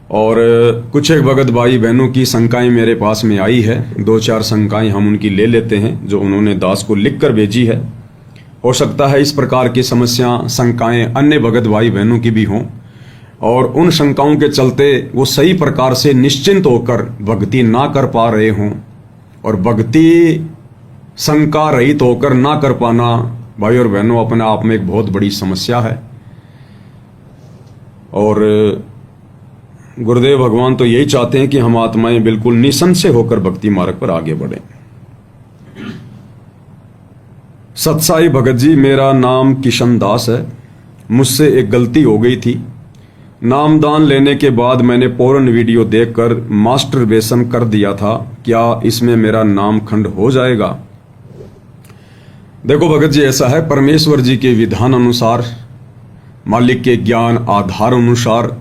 और कुछ एक भगत भाई बहनों की शंकाएं मेरे पास में आई है। 2-4 शंकाएं हम उनकी ले लेते हैं जो उन्होंने दास को लिख कर भेजी है। हो सकता है इस प्रकार की समस्या शंकाएं अन्य भगत भाई बहनों की भी हों और उन शंकाओं के चलते वो सही प्रकार से निश्चिंत होकर भक्ति ना कर पा रहे हों, और भक्ति शंका रहित होकर ना कर पाना भाई और बहनों अपने आप में एक बहुत बड़ी समस्या है। और गुरुदेव भगवान तो यही चाहते हैं कि हम आत्माएं बिल्कुल निसंशय होकर भक्ति मार्ग पर आगे बढ़ें। सतसाई भगत जी, मेरा नाम किशन दास है। मुझसे एक गलती हो गई थी। नामदान लेने के बाद मैंने पोर्न वीडियो देखकर मास्टरबेशन कर दिया था। क्या इसमें मेरा नाम खंड हो जाएगा? देखो भगत जी, ऐसा है, परमेश्वर जी के विधान अनुसार, मालिक के ज्ञान आधार अनुसार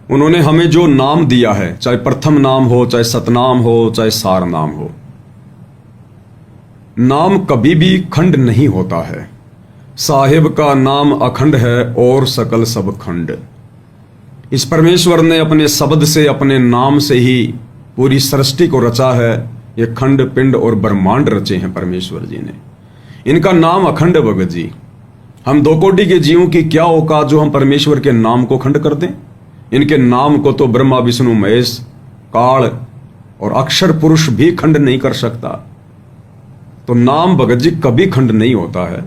उन्होंने हमें जो नाम दिया है, चाहे प्रथम नाम हो, चाहे सतनाम हो, चाहे सार नाम हो, नाम कभी भी खंड नहीं होता है। साहिब का नाम अखंड है और सकल सब खंड। इस परमेश्वर ने अपने शब्द से, अपने नाम से ही पूरी सृष्टि को रचा है। ये खंड पिंड और ब्रह्मांड रचे हैं परमेश्वर जी ने। इनका नाम अखंड है भगत जी। हम 2 कोटि के जीवों की क्या औकात जो हम परमेश्वर के नाम को खंड कर दें। इनके नाम को तो ब्रह्मा विष्णु महेश काल और अक्षर पुरुष भी खंड नहीं कर सकता। तो नाम भगत जी कभी खंड नहीं होता है।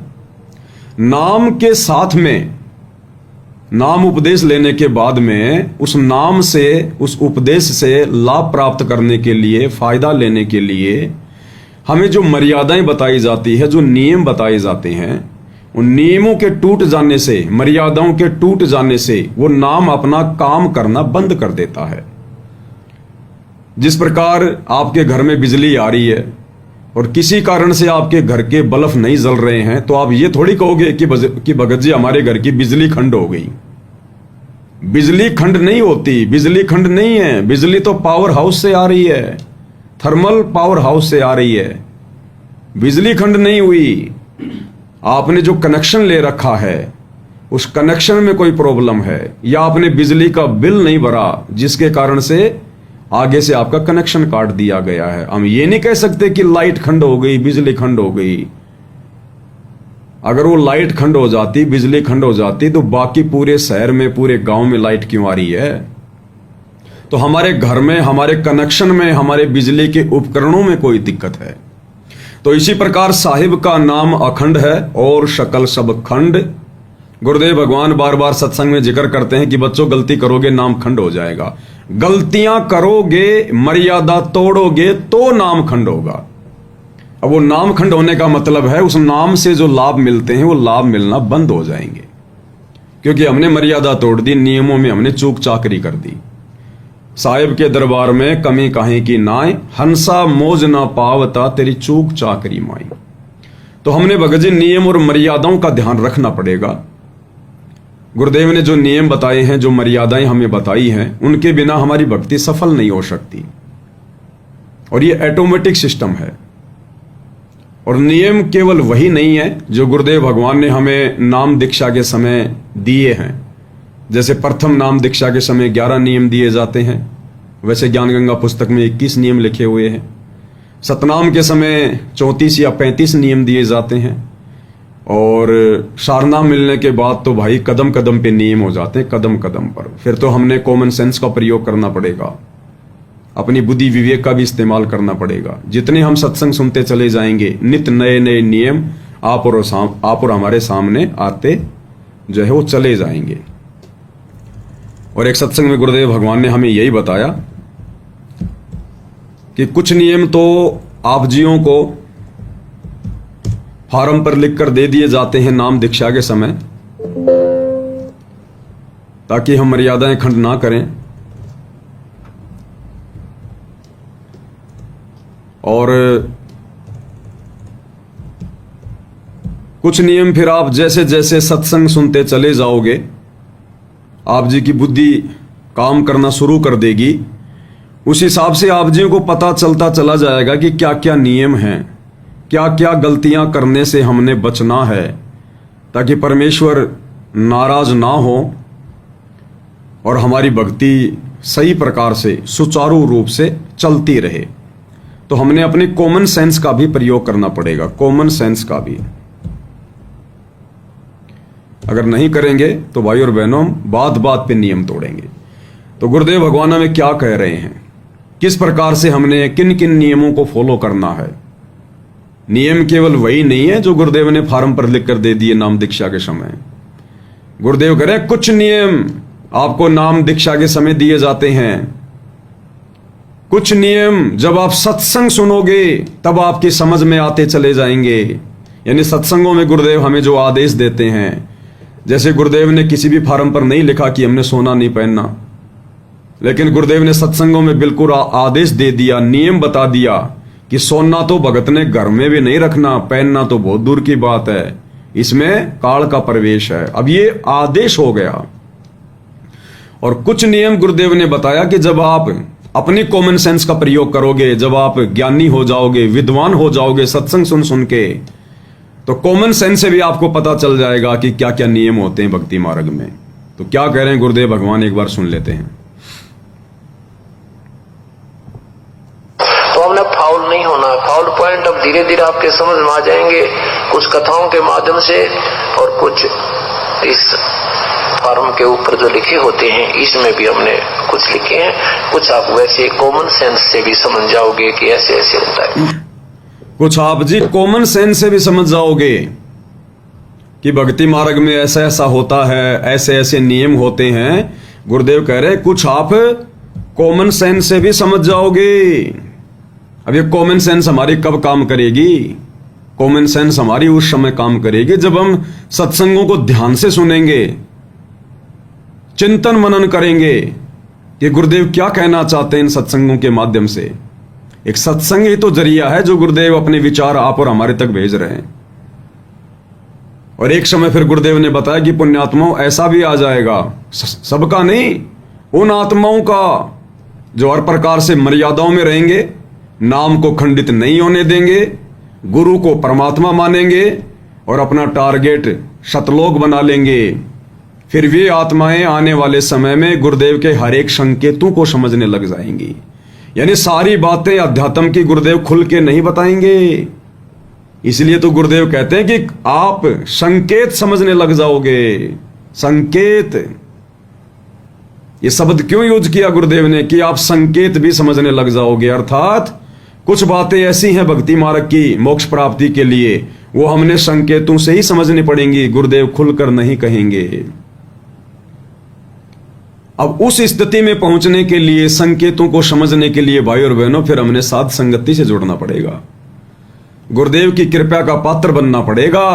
नाम के साथ में, नाम उपदेश लेने के बाद में उस नाम से, उस उपदेश से लाभ प्राप्त करने के लिए, फायदा लेने के लिए हमें जो मर्यादाएं बताई जाती है, जो नियम बताए जाते हैं, उन नियमों के टूट जाने से, मर्यादाओं के टूट जाने से वो नाम अपना काम करना बंद कर देता है। जिस प्रकार आपके घर में बिजली आ रही है और किसी कारण से आपके घर के बल्ब नहीं जल रहे हैं, तो आप ये थोड़ी कहोगे कि भगत जी हमारे घर की बिजली खंड हो गई। बिजली खंड नहीं होती, बिजली खंड नहीं है। बिजली तो पावर हाउस से आ रही है, थर्मल पावर हाउस से आ रही है। बिजली खंड नहीं हुई। आपने जो कनेक्शन ले रखा है उस कनेक्शन में कोई प्रॉब्लम है, या आपने बिजली का बिल नहीं भरा जिसके कारण से आगे से आपका कनेक्शन काट दिया गया है। हम ये नहीं कह सकते कि लाइट खंड हो गई, बिजली खंड हो गई। अगर वो लाइट खंड हो जाती, बिजली खंड हो जाती, तो बाकी पूरे शहर में, पूरे गांव में लाइट क्यों आ रही है? तो हमारे घर में, हमारे कनेक्शन में, हमारे बिजली के उपकरणों में कोई दिक्कत है। तो इसी प्रकार साहिब का नाम अखंड है और शकल सब खंड। गुरुदेव भगवान बार बार सत्संग में जिक्र करते हैं कि बच्चों गलती करोगे नाम खंड हो जाएगा। गलतियां करोगे, मर्यादा तोड़ोगे तो नाम खंड होगा। अब वो नाम खंड होने का मतलब है उस नाम से जो लाभ मिलते हैं वो लाभ मिलना बंद हो जाएंगे, क्योंकि हमने मर्यादा तोड़ दी, नियमों में हमने चूक चाकरी कर दी। साहिब के दरबार में कमी काहे की नाय, हंसा मोज ना पावता तेरी चूक चाकरी माई। तो हमने भगत जी नियम और मर्यादाओं का ध्यान रखना पड़ेगा। गुरुदेव ने जो नियम बताए हैं, जो मर्यादाएं हमें बताई हैं, उनके बिना हमारी भक्ति सफल नहीं हो सकती। और ये ऑटोमेटिक सिस्टम है। और नियम केवल वही नहीं है जो गुरुदेव भगवान ने हमें नाम दीक्षा के समय दिए हैं। जैसे प्रथम नाम दीक्षा के समय 11 नियम दिए जाते हैं, वैसे ज्ञान गंगा पुस्तक में 21 नियम लिखे हुए हैं। सतनाम के समय 34 या 35 नियम दिए जाते हैं। और सारनाम मिलने के बाद तो भाई कदम कदम पे नियम हो जाते हैं, कदम कदम पर। फिर तो हमने कॉमन सेंस का प्रयोग करना पड़ेगा, अपनी बुद्धि विवेक का भी इस्तेमाल करना पड़ेगा। जितने हम सत्संग सुनते चले जाएंगे, नित्य नए नए नियम आप और हमारे सामने आते जो है वो चले जाएंगे। और एक सत्संग में गुरुदेव भगवान ने हमें यही बताया कि कुछ नियम तो आप जियों को फार्म पर लिखकर दे दिए जाते हैं नाम दीक्षा के समय, ताकि हम मर्यादाएं खंड ना करें। और कुछ नियम फिर आप जैसे जैसे सत्संग सुनते चले जाओगे, आप जी की बुद्धि काम करना शुरू कर देगी। उस हिसाब से आप जी को पता चलता चला जाएगा कि क्या क्या नियम हैं, क्या क्या गलतियां करने से हमने बचना है, ताकि परमेश्वर नाराज ना हो और हमारी भक्ति सही प्रकार से सुचारू रूप से चलती रहे, तो हमने अपने कॉमन सेंस का भी प्रयोग करना पड़ेगा। कॉमन सेंस का भी अगर नहीं करेंगे तो भाई और बहनों बात बात पे नियम तोड़ेंगे। तो गुरुदेव भगवान हमें क्या कह रहे हैं, किस प्रकार से हमने किन किन नियमों को फॉलो करना है। नियम केवल वही नहीं है जो गुरुदेव ने फार्म पर लिख कर दे दिए नाम दीक्षा के समय। गुरुदेव कह रहे हैं कुछ नियम आपको नाम दीक्षा के समय दिए जाते हैं, कुछ नियम जब आप सत्संग सुनोगे तब आपकी समझ में आते चले जाएंगे। यानी सत्संगों में गुरुदेव हमें जो आदेश देते हैं, जैसे गुरुदेव ने किसी भी फार्म पर नहीं लिखा कि हमने सोना नहीं पहनना, लेकिन गुरुदेव ने सत्संगों में बिल्कुल आदेश दे दिया, नियम बता दिया कि सोना तो भगत ने घर में भी नहीं रखना, पहनना तो बहुत दूर की बात है, इसमें काल का प्रवेश है। अब ये आदेश हो गया। और कुछ नियम गुरुदेव ने बताया कि जब आप अपनी कॉमन सेंस का प्रयोग करोगे, जब आप ज्ञानी हो जाओगे, विद्वान हो जाओगे सत्संग सुन सुन के, तो कॉमन सेंस से भी आपको पता चल जाएगा कि क्या क्या नियम होते हैं भक्ति मार्ग में। तो क्या कह रहे हैं गुरुदेव भगवान, एक बार सुन लेते हैं। तो हमने फाउल नहीं होना। फाउल पॉइंट अब धीरे धीरे आपके समझ में आ जाएंगे, कुछ कथाओं के माध्यम से और कुछ इस फार्म के ऊपर जो लिखे होते हैं इसमें भी हमने कुछ लिखे हैं। कुछ आप वैसे कॉमन सेंस से भी समझ जाओगे कि ऐसे ऐसे होता है। कुछ आप जी कॉमन सेंस से भी समझ जाओगे कि भक्ति मार्ग में ऐसा ऐसा होता है, ऐसे ऐसे नियम होते हैं। गुरुदेव कह रहे कुछ आप कॉमन सेंस से भी समझ जाओगे। अब ये कॉमन सेंस हमारी कब काम करेगी? कॉमन सेंस हमारी उस समय काम करेगी जब हम सत्संगों को ध्यान से सुनेंगे, चिंतन मनन करेंगे कि गुरुदेव क्या कहना चाहते हैं इन सत्संगों के माध्यम से। एक सत्संग ही तो जरिया है जो गुरुदेव अपने विचार आप और हमारे तक भेज रहे हैं। और एक समय फिर गुरुदेव ने बताया कि पुण्यात्माओं ऐसा भी आ जाएगा, सबका नहीं, उन आत्माओं का जो हर प्रकार से मर्यादाओं में रहेंगे, नाम को खंडित नहीं होने देंगे, गुरु को परमात्मा मानेंगे और अपना टारगेट शतलोक बना लेंगे। फिर वे आत्माएं आने वाले समय में गुरुदेव के हर एक संकेतों को समझने लग जाएंगी। यानी सारी बातें अध्यात्म की गुरुदेव खुल के नहीं बताएंगे। इसलिए तो गुरुदेव कहते हैं कि आप संकेत समझने लग जाओगे। संकेत, ये शब्द क्यों यूज किया गुरुदेव ने कि आप संकेत भी समझने लग जाओगे। अर्थात कुछ बातें ऐसी हैं भक्ति मार्ग की मोक्ष प्राप्ति के लिए, वो हमने संकेतों से ही समझनी पड़ेंगी, गुरुदेव खुलकर नहीं कहेंगे। अब उस स्थिति में पहुंचने के लिए, संकेतों को समझने के लिए भाई और बहनों, फिर हमने साध संगति से जुड़ना पड़ेगा, गुरुदेव की कृपा का पात्र बनना पड़ेगा।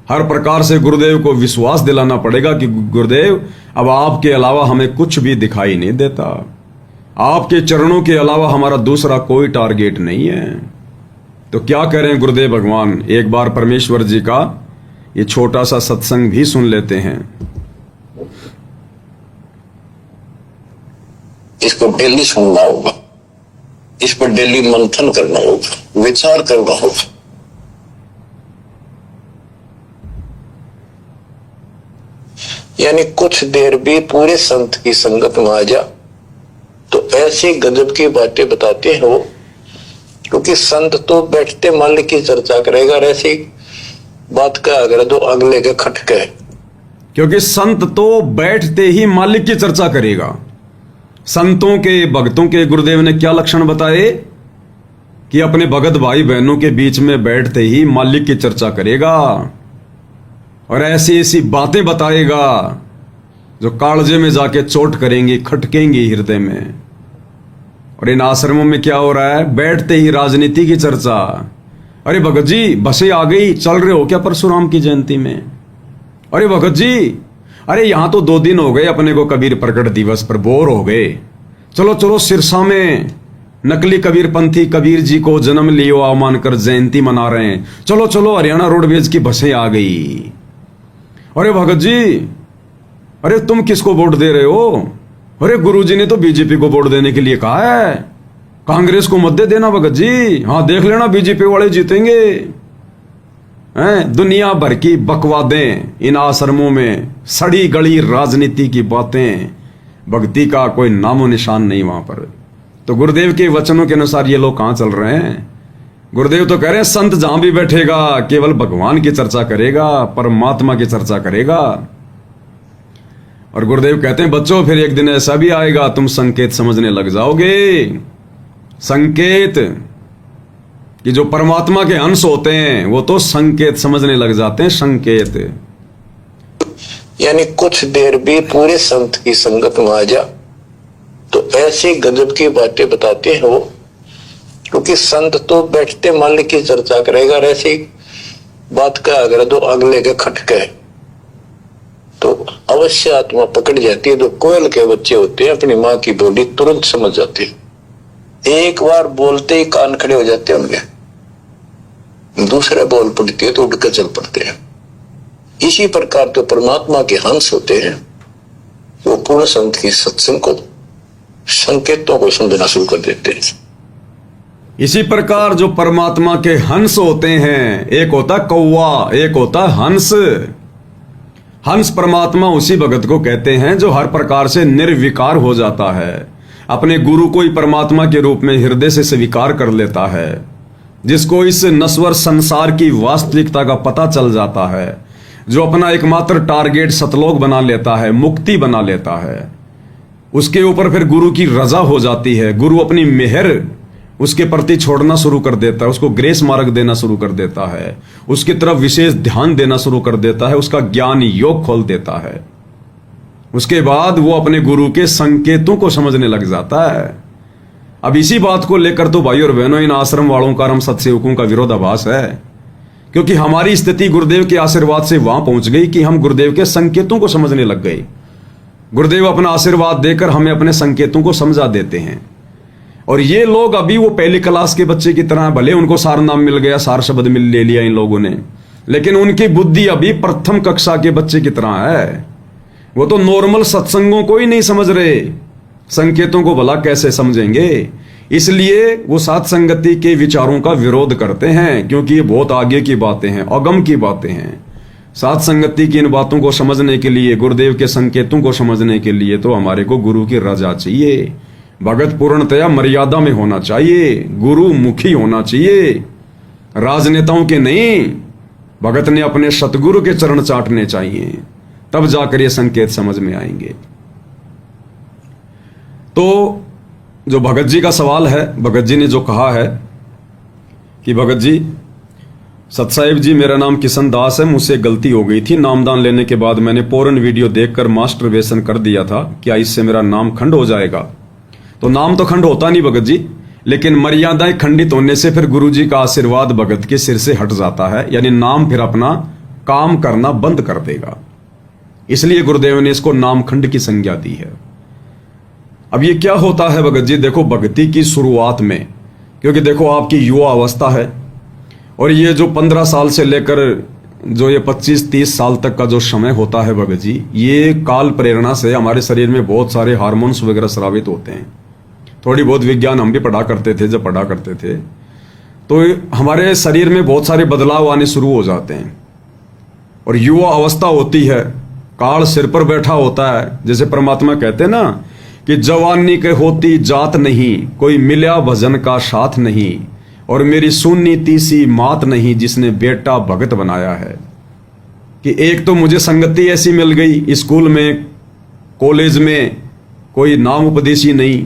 हर प्रकार से गुरुदेव को विश्वास दिलाना पड़ेगा कि गुरुदेव अब आपके अलावा हमें कुछ भी दिखाई नहीं देता, आपके चरणों के अलावा हमारा दूसरा कोई टारगेट नहीं है। तो क्या कह रहे हैं गुरुदेव भगवान, एक बार परमेश्वर जी का ये छोटा सा सत्संग भी सुन लेते हैं। इसको डेली सुनना होगा, इस पर डेली मंथन करना होगा, विचार करना होगा। यानी कुछ देर भी पूरे संत की संगत में आ जा तो ऐसी गजब की बातें बताते हैं वो, क्योंकि संत तो बैठते मालिक की चर्चा करेगा, ऐसी बात का अगर तो अगले के खटके, क्योंकि संत तो बैठते ही मालिक की चर्चा करेगा। संतों के, भक्तों के गुरुदेव ने क्या लक्षण बताए कि अपने भगत भाई बहनों के बीच में बैठते ही मालिक की चर्चा करेगा और ऐसी ऐसी बातें बताएगा जो कालजे में जाके चोट करेंगी, खटकेंगी हृदय में। और इन आश्रमों में क्या हो रहा है, बैठते ही राजनीति की चर्चा। अरे भगत जी बसें आ गई, चल रहे हो क्या परशुराम की जयंती में? अरे भगत जी, अरे यहां तो 2 दिन हो गए अपने को कबीर प्रकट दिवस पर, बोर हो गए, चलो चलो सिरसा में नकली कबीर पंथी कबीर जी को जन्म लियो अवमान कर जयंती मना रहे हैं, चलो चलो हरियाणा रोडवेज की बसें आ गई। अरे भगत जी, अरे तुम किसको वोट दे रहे हो? अरे गुरुजी ने तो बीजेपी को वोट देने के लिए कहा है, कांग्रेस को मत दे देना भगत जी, हाँ देख लेना बीजेपी वाले जीतेंगे। हैं, दुनिया भर की बकवादें इन आश्रमों में, सड़ी गली राजनीति की बातें, भक्ति का कोई नामो निशान नहीं वहां पर। तो गुरुदेव के वचनों के अनुसार ये लोग कहां चल रहे हैं? गुरुदेव तो कह रहे हैं संत जहां भी बैठेगा केवल भगवान की चर्चा करेगा, परमात्मा की चर्चा करेगा। और गुरुदेव कहते हैं बच्चों फिर एक दिन ऐसा भी आएगा तुम संकेत समझने लग जाओगे। संकेत कि जो परमात्मा के अंश होते हैं वो तो संकेत समझने लग जाते हैं। संकेत यानी कुछ देर भी पूरे संत की संगत में आ जा तो ऐसी गजब की बातें बताते हैं वो, क्योंकि संत तो बैठते मान की चर्चा करेगा, ऐसी बात का अगर दो अगले के खटके तो अवश्य आत्मा पकड़ जाती है। जो कोयल के बच्चे होते हैं अपनी माँ की बोली तुरंत समझ जाते हैं, एक बार बोलते ही कान खड़े हो जाते हैं उनके, दूसरे बोल पड़ती है तो उठ कर चल पड़ते हैं। इसी प्रकार तो परमात्मा के हंस होते हैं, वो पूर्ण संत की सत्संग को संकेतों को समझना शुरू कर देते हैं। इसी प्रकार जो परमात्मा के हंस होते हैं, एक होता कौवा, एक होता हंस। हंस परमात्मा उसी भगत को कहते हैं जो हर प्रकार से निर्विकार हो जाता है, अपने गुरु को ही परमात्मा के रूप में हृदय से स्वीकार कर लेता है, जिसको इस नश्वर संसार की वास्तविकता का पता चल जाता है, जो अपना एकमात्र टारगेट सतलोक बना लेता है, मुक्ति बना लेता है। उसके ऊपर फिर गुरु की रजा हो जाती है, गुरु अपनी मेहर उसके प्रति छोड़ना शुरू कर देता है, उसको ग्रेस मार्ग देना शुरू कर देता है, उसकी तरफ विशेष ध्यान देना शुरू कर देता है, उसका ज्ञान योग खोल देता है। उसके बाद वो अपने गुरु के संकेतों को समझने लग जाता है। अब इसी बात को लेकर तो भाई और बहनों इन आश्रम वालों का, हम सत्सेवकों का विरोधाभास है, क्योंकि हमारी स्थिति गुरुदेव के आशीर्वाद से वहां पहुंच गई कि हम गुरुदेव के संकेतों को समझने लग गए। गुरुदेव अपना आशीर्वाद देकर हमें अपने संकेतों को समझा देते हैं। और ये लोग अभी वो पहली क्लास के बच्चे की तरह, भले उनको सार नाम मिल गया, सार शब्द मिल ले लिया इन लोगों ने, लेकिन उनकी बुद्धि अभी प्रथम कक्षा के बच्चे की तरह है। वो तो नॉर्मल सत्संगों को ही नहीं समझ रहे, संकेतों को भला कैसे समझेंगे। इसलिए वो साथ संगति के विचारों का विरोध करते हैं, क्योंकि ये बहुत आगे की बातें हैं, अगम की बातें हैं। साथ संगति की इन बातों को समझने के लिए, गुरुदेव के संकेतों को समझने के लिए तो हमारे को गुरु की रजा चाहिए। भगत पूर्णतया मर्यादा में होना चाहिए, गुरु मुखी होना चाहिए, राजनेताओं के नहीं। भगत ने अपने सतगुरु के चरण चाटने चाहिए, तब जाकर ये संकेत समझ में आएंगे। तो जो भगत जी का सवाल है, भगत जी ने जो कहा है कि भगत जी, सतसाहिब जी मेरा नाम किशन दास है, मुझसे गलती हो गई थी, नामदान लेने के बाद मैंने पोरन वीडियो देखकर मास्टरबेशन कर दिया था, क्या इससे मेरा नाम खंड हो जाएगा? तो नाम तो खंड होता नहीं भगत जी, लेकिन मर्यादाएं खंडित होने से फिर गुरु जी का आशीर्वाद भगत के सिर से हट जाता है, यानी नाम फिर अपना काम करना बंद कर देगा। इसलिए गुरुदेव ने इसको नाम खंड की संज्ञा दी है। अब ये क्या होता है भगत जी? देखो, भक्ति की शुरुआत में, क्योंकि देखो आपकी युवा अवस्था है और ये जो 15 साल से लेकर जो ये 25-30 साल तक का जो समय होता है भगत जी, ये काल प्रेरणा से हमारे शरीर में बहुत सारे हार्मोन्स वगैरह स्रावित होते हैं। थोड़ी बहुत विज्ञान हम भी पढ़ा करते थे, जब पढ़ा करते थे तो हमारे शरीर में बहुत सारे बदलाव आने शुरू हो जाते हैं। और युवा अवस्था होती है, काल सिर पर बैठा होता है, जैसे परमात्मा कहते हैं ना कि जवानी के होती जात नहीं, कोई मिला भजन का साथ नहीं, और मेरी सुन्नी तीसी मात नहीं, जिसने बेटा भगत बनाया है। कि एक तो मुझे संगति ऐसी मिल गई, स्कूल में कॉलेज में कोई नाम उपदेशी नहीं,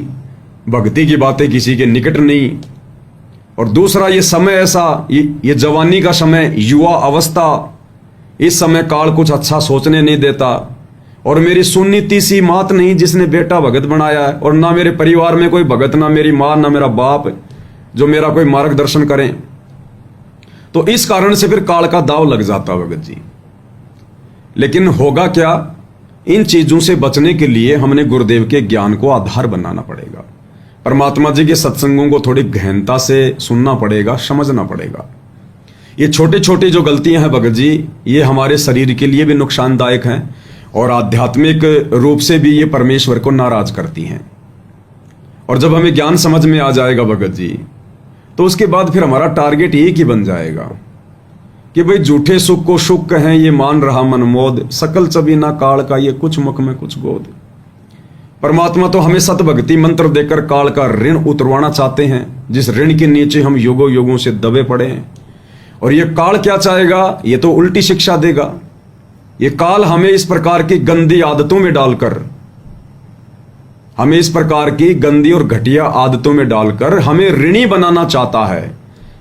भक्ति की बातें किसी के निकट नहीं, और दूसरा ये समय ऐसा, ये जवानी का समय, युवा अवस्था, इस समय काल कुछ अच्छा सोचने नहीं देता, और मेरी सुन्नी तीसी मात नहीं, जिसने बेटा भगत बनाया है, और ना मेरे परिवार में कोई भगत, ना मेरी माँ, ना मेरा बाप जो मेरा कोई मार्गदर्शन करें। तो इस कारण से फिर काल का दाव लग जाता भगत जी। लेकिन होगा क्या, इन चीजों से बचने के लिए हमने गुरुदेव के ज्ञान को आधार बनाना पड़ेगा, परमात्मा जी के सत्संगों को थोड़ी गहनता से सुनना पड़ेगा, समझना पड़ेगा। ये छोटी छोटी जो गलतियां हैं भगत जी, ये हमारे शरीर के लिए भी नुकसानदायक हैं और आध्यात्मिक रूप से भी ये परमेश्वर को नाराज करती हैं। और जब हमें ज्ञान समझ में आ जाएगा भगत जी, तो उसके बाद फिर हमारा टारगेट एक ही बन जाएगा कि भाई झूठे सुख को सुख कहें, ये मान रहा मन मोद, सकल चबीना काल का ये कुछ मुख में कुछ गोद। परमात्मा तो हमें सतभक्ति मंत्र देकर काल का ऋण उतरवाना चाहते हैं, जिस ऋण के नीचे हम युगों युगों से दबे पड़े हैं। और ये काल क्या चाहेगा? ये तो उल्टी शिक्षा देगा। ये काल हमें इस प्रकार की गंदी आदतों में डालकर, हमें इस प्रकार की गंदी और घटिया आदतों में डालकर हमें ऋणी बनाना चाहता है,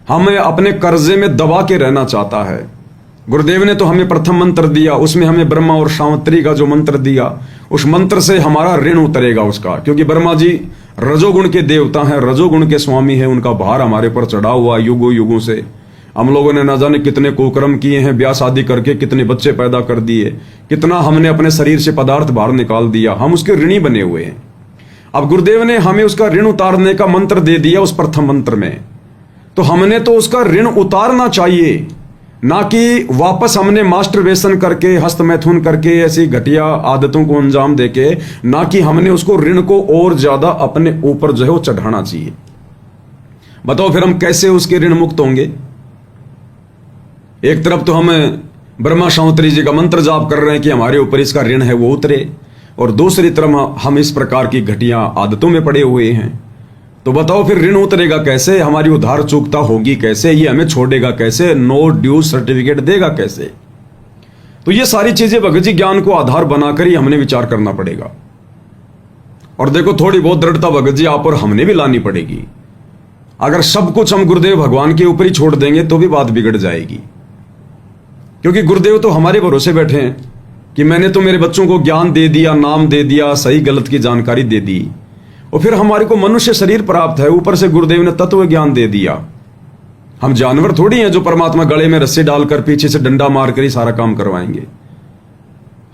हमें अपने कर्जे में दबा के रहना चाहता है। गुरुदेव ने तो हमें प्रथम मंत्र दिया, उसमें हमें ब्रह्मा और सावित्री का जो मंत्र दिया, उस मंत्र से हमारा ऋण उतरेगा उसका, क्योंकि ब्रह्मा जी रजोगुण के देवता हैं, रजोगुण के स्वामी हैं। उनका भार हमारे पर चढ़ा हुआ युगों युगों से। हम लोगों ने न जाने कितने कुकर्म किए हैं, ब्याह शादी करके कितने बच्चे पैदा कर दिए, कितना हमने अपने शरीर से पदार्थ बाहर निकाल दिया, हम उसके ऋणी बने हुए हैं। अब गुरुदेव ने हमें उसका ऋण उतारने का मंत्र दे दिया उस प्रथम मंत्र में, तो हमने तो उसका ऋण उतारना चाहिए, ना कि वापस हमने मास्टरबेशन करके, हस्त मैथुन करके, ऐसी घटिया आदतों को अंजाम देके, ना कि हमने उसको ऋण को और ज्यादा अपने ऊपर जो है वो चढ़ाना चाहिए। बताओ फिर हम कैसे उसके ऋण मुक्त होंगे? एक तरफ तो हम ब्रह्मा सावित्री जी का मंत्र जाप कर रहे हैं कि हमारे ऊपर इसका ऋण है वो उतरे, और दूसरी तरफ हम इस प्रकार की घटिया आदतों में पड़े हुए हैं। तो बताओ फिर ऋण उतरेगा कैसे? हमारी उधार चूकता होगी कैसे? ये हमें छोड़ेगा कैसे? नो ड्यू सर्टिफिकेट देगा कैसे? तो ये सारी चीजें भगत जी ज्ञान को आधार बनाकर ही हमने विचार करना पड़ेगा। और देखो, थोड़ी बहुत दृढ़ता भगत जी आप और हमने भी लानी पड़ेगी। अगर सब कुछ हम गुरुदेव भगवान के ऊपर ही छोड़ देंगे तो भी बात बिगड़ जाएगी, क्योंकि गुरुदेव तो हमारे भरोसे बैठे हैं कि मैंने तो मेरे बच्चों को ज्ञान दे दिया, नाम दे दिया, सही गलत की जानकारी दे दी, और फिर हमारे को मनुष्य शरीर प्राप्त है, ऊपर से गुरुदेव ने तत्व ज्ञान दे दिया। हम जानवर थोड़ी हैं जो परमात्मा गले में रस्सी डालकर पीछे से डंडा मारकर ही सारा काम करवाएंगे।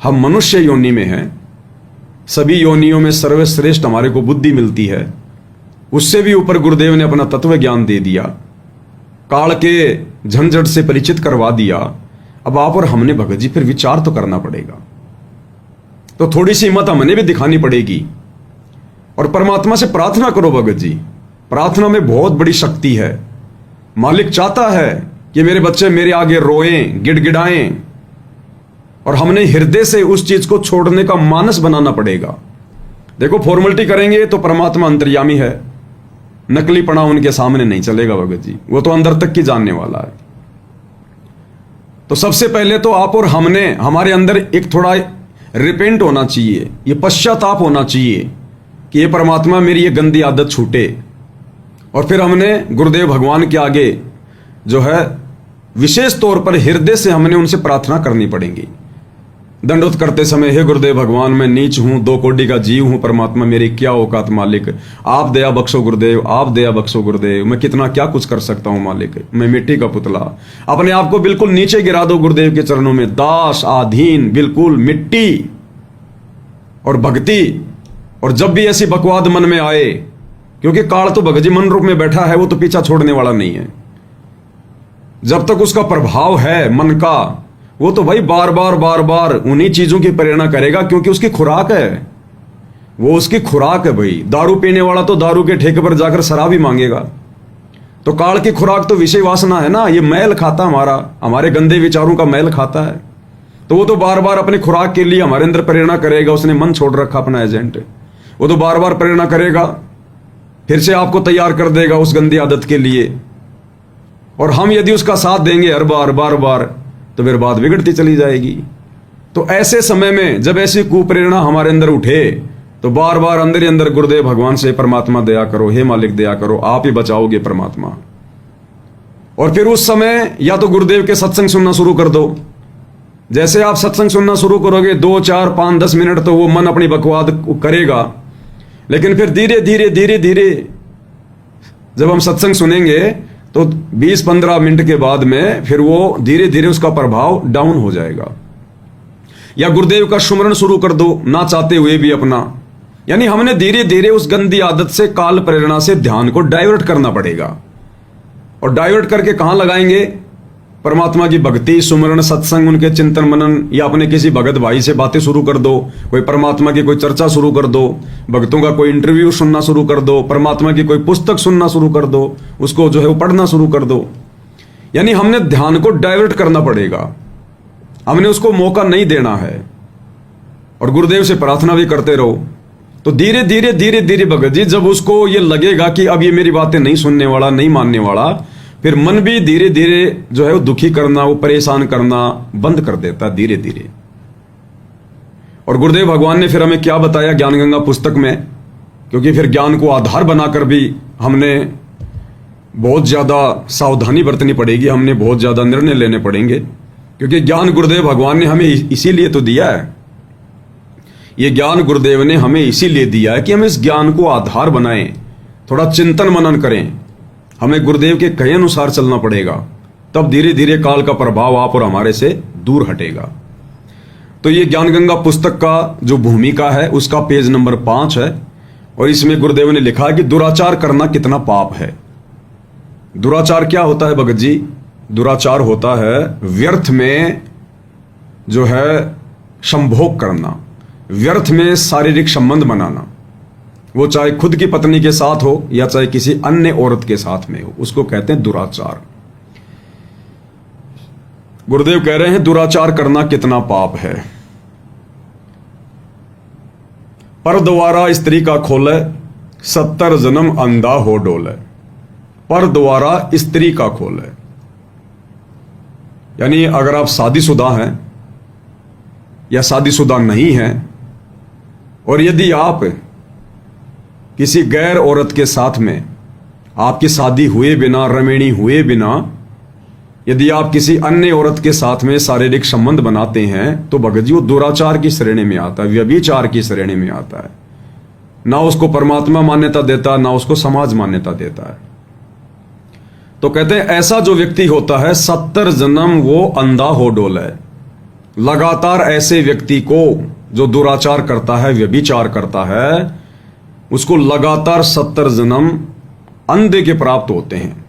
हम मनुष्य योनि में हैं। सभी योनियों में सर्वश्रेष्ठ हमारे को बुद्धि मिलती है, उससे भी ऊपर गुरुदेव ने अपना तत्व ज्ञान दे दिया, काल के झंझट से परिचित करवा दिया। अब आप और हमने भगत जी फिर विचार तो करना पड़ेगा, तो थोड़ी सी हिम्मत हमने भी दिखानी पड़ेगी। और परमात्मा से प्रार्थना करो भगत जी, प्रार्थना में बहुत बड़ी शक्ति है। मालिक चाहता है कि मेरे बच्चे मेरे आगे रोएं, गिड़गिड़ाएं, और हमने हृदय से उस चीज को छोड़ने का मानस बनाना पड़ेगा। देखो, फॉर्मेलिटी करेंगे तो परमात्मा अंतर्यामी है, नकलीपना उनके सामने नहीं चलेगा भगत जी, वो तो अंदर तक की जानने वाला है। तो सबसे पहले तो आप और हमने, हमारे अंदर एक थोड़ा रिपेंट होना चाहिए, ये पश्चाताप होना चाहिए कि ये परमात्मा मेरी ये गंदी आदत छूटे। और फिर हमने गुरुदेव भगवान के आगे जो है विशेष तौर पर हृदय से हमने उनसे प्रार्थना करनी पड़ेगी। दंडोत करते समय, हे गुरुदेव भगवान, मैं नीच हूं, 2 कोटि का जीव हूं, परमात्मा मेरी क्या औकात मालिक, आप दया बख्शो गुरुदेव, आप दया बख्शो गुरुदेव, मैं कितना क्या कुछ कर सकता हूं मालिक, मैं मिट्टी का पुतला। अपने आप को बिल्कुल नीचे गिरा दो गुरुदेव के चरणों में, दास आधीन, बिल्कुल मिट्टी और भक्ति। और जब भी ऐसी बकवाद मन में आए, क्योंकि काल तो भगत जी मन रूप में बैठा है, वो तो पीछा छोड़ने वाला नहीं है। जब तक उसका प्रभाव है मन का, वो तो भाई बार बार उन्हीं चीजों की प्रेरणा करेगा, क्योंकि उसकी खुराक है, वो उसकी खुराक है भाई। दारू पीने वाला तो दारू के ठेके पर जाकर शराब ही मांगेगा। तो काल की खुराक तो विषय वासना है ना, ये मैल खाता हमारे गंदे विचारों का मैल खाता है। तो वो तो बार बार अपनी खुराक के लिए हमारे अंदर प्रेरणा करेगा। उसने मन छोड़ रखा अपना एजेंट, वो तो बार बार प्रेरणा करेगा, फिर से आपको तैयार कर देगा उस गंदी आदत के लिए। और हम यदि उसका साथ देंगे हर बार बार, तो फिर बात बिगड़ती चली जाएगी। तो ऐसे समय में जब ऐसी कुप्रेरणा हमारे अंदर उठे, तो बार बार अंदर ही अंदर गुरुदेव भगवान से, परमात्मा दया करो, हे मालिक दया करो, आप ही बचाओगे परमात्मा। और फिर उस समय या तो गुरुदेव के सत्संग सुनना शुरू कर दो। जैसे आप सत्संग सुनना शुरू करोगे, 2, 4, 5, 10 मिनट तो वो मन अपनी बकवाद करेगा, लेकिन फिर धीरे धीरे जब हम सत्संग सुनेंगे तो 20-15 मिनट के बाद में फिर वो धीरे धीरे उसका प्रभाव डाउन हो जाएगा। या गुरुदेव का सुमरण शुरू कर दो, ना चाहते हुए भी अपना। यानी हमने धीरे धीरे उस गंदी आदत से, काल प्रेरणा से ध्यान को डाइवर्ट करना पड़ेगा। और डाइवर्ट करके कहां लगाएंगे? परमात्मा की भक्ति, सुमरण, सत्संग, उनके चिंतन मनन, या अपने किसी भगत भाई से बातें शुरू कर दो, कोई परमात्मा की कोई चर्चा शुरू कर दो, भक्तों का कोई इंटरव्यू सुनना शुरू कर दो, परमात्मा की कोई पुस्तक सुनना शुरू कर दो, उसको जो है वो पढ़ना शुरू कर दो। यानी हमने ध्यान को डाइवर्ट करना पड़ेगा, हमने उसको मौका नहीं देना है। और गुरुदेव से प्रार्थना भी करते रहो। तो धीरे धीरे धीरे धीरे भगत जी जब उसको ये लगेगा कि अब ये मेरी बातें नहीं सुनने वाला, नहीं मानने वाला, फिर मन भी धीरे धीरे जो है वो दुखी करना, वो परेशान करना बंद कर देता धीरे धीरे। और गुरुदेव भगवान ने फिर हमें क्या बताया ज्ञान गंगा पुस्तक में, क्योंकि फिर ज्ञान को आधार बनाकर भी हमने बहुत ज्यादा सावधानी बरतनी पड़ेगी, हमने बहुत ज्यादा निर्णय लेने पड़ेंगे, क्योंकि ज्ञान गुरुदेव भगवान ने हमें इसीलिए तो दिया है। ये ज्ञान गुरुदेव ने हमें इसीलिए दिया है कि हम इस ज्ञान को आधार बनाएं, थोड़ा चिंतन मनन करें, हमें गुरुदेव के कहे अनुसार चलना पड़ेगा, तब धीरे धीरे काल का प्रभाव आप और हमारे से दूर हटेगा। तो ये ज्ञान गंगा पुस्तक का जो भूमिका है उसका पेज नंबर 5 है, और इसमें गुरुदेव ने लिखा है कि दुराचार करना कितना पाप है। दुराचार क्या होता है भगत जी? दुराचार होता है व्यर्थ में जो है संभोग करना, व्यर्थ में शारीरिक संबंध बनाना, वो चाहे खुद की पत्नी के साथ हो या चाहे किसी अन्य औरत के साथ में हो, उसको कहते हैं दुराचार। गुरुदेव कह रहे हैं दुराचार करना कितना पाप है। पर द्वारा स्त्री का खोले 70 जन्म अंधा हो डोले। पर द्वारा स्त्री का खोले, यानी अगर आप शादीशुदा हैं या शादीशुदा नहीं हैं, और यदि आप किसी गैर औरत के साथ में आपकी शादी हुए बिना, रमेणी हुए बिना, यदि आप किसी अन्य औरत के साथ में शारीरिक संबंध बनाते हैं तो भगत जी वो दुराचार की श्रेणी में आता है, व्यभिचार की श्रेणी में आता है। ना उसको परमात्मा मान्यता देता, ना उसको समाज मान्यता देता है। तो कहते हैं ऐसा जो व्यक्ति होता है 70 जन्म वो अंधा हो डोले। लगातार ऐसे व्यक्ति को जो दुराचार करता है, व्यभिचार करता है, उसको लगातार 70 जन्म अंधे के प्राप्त होते हैं।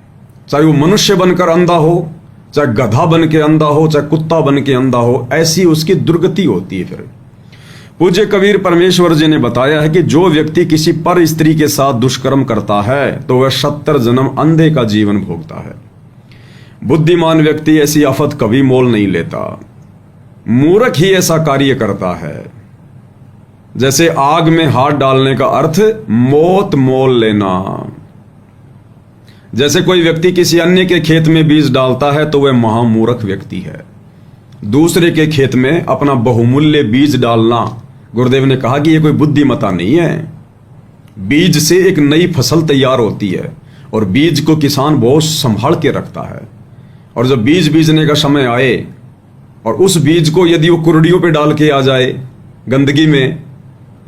चाहे वो मनुष्य बनकर अंधा हो, चाहे गधा बन के अंधा हो, चाहे कुत्ता बन के अंधा हो, ऐसी उसकी दुर्गति होती है। फिर पूज्य कबीर परमेश्वर जी ने बताया है कि जो व्यक्ति किसी पर स्त्री के साथ दुष्कर्म करता है तो वह 70 जन्म अंधे का जीवन भोगता है। बुद्धिमान व्यक्ति ऐसी आफत कभी मोल नहीं लेता, मूर्ख ही ऐसा कार्य करता है। जैसे आग में हाथ डालने का अर्थ मौत मोल लेना। जैसे कोई व्यक्ति किसी अन्य के खेत में बीज डालता है तो वह महामूर्ख व्यक्ति है। दूसरे के खेत में अपना बहुमूल्य बीज डालना, गुरुदेव ने कहा कि यह कोई बुद्धिमता नहीं है। बीज से एक नई फसल तैयार होती है और बीज को किसान बहुत संभाल के रखता है, और जब बीज बीजने का समय आए और उस बीज को यदि वो कुर्डियों पे डाल के आ जाए, गंदगी में,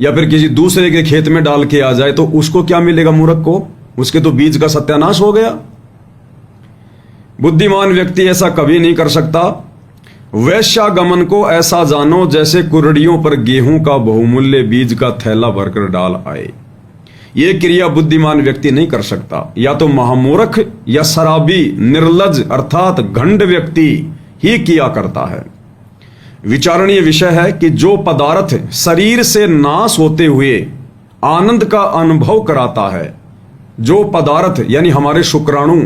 या फिर किसी दूसरे के खेत में डाल के आ जाए, तो उसको क्या मिलेगा मूर्ख को? उसके तो बीज का सत्यानाश हो गया। बुद्धिमान व्यक्ति ऐसा कभी नहीं कर सकता। वैश्यागमन को ऐसा जानो जैसे कुर्डियों पर गेहूं का बहुमूल्य बीज का थैला भरकर डाल आए। यह क्रिया बुद्धिमान व्यक्ति नहीं कर सकता। या तो महामूर्ख या शराबी, निर्लज अर्थात घंड व्यक्ति ही किया करता है। विचारणीय विषय है कि जो पदार्थ शरीर से नाश होते हुए आनंद का अनुभव कराता है, जो पदार्थ यानी हमारे शुक्राणु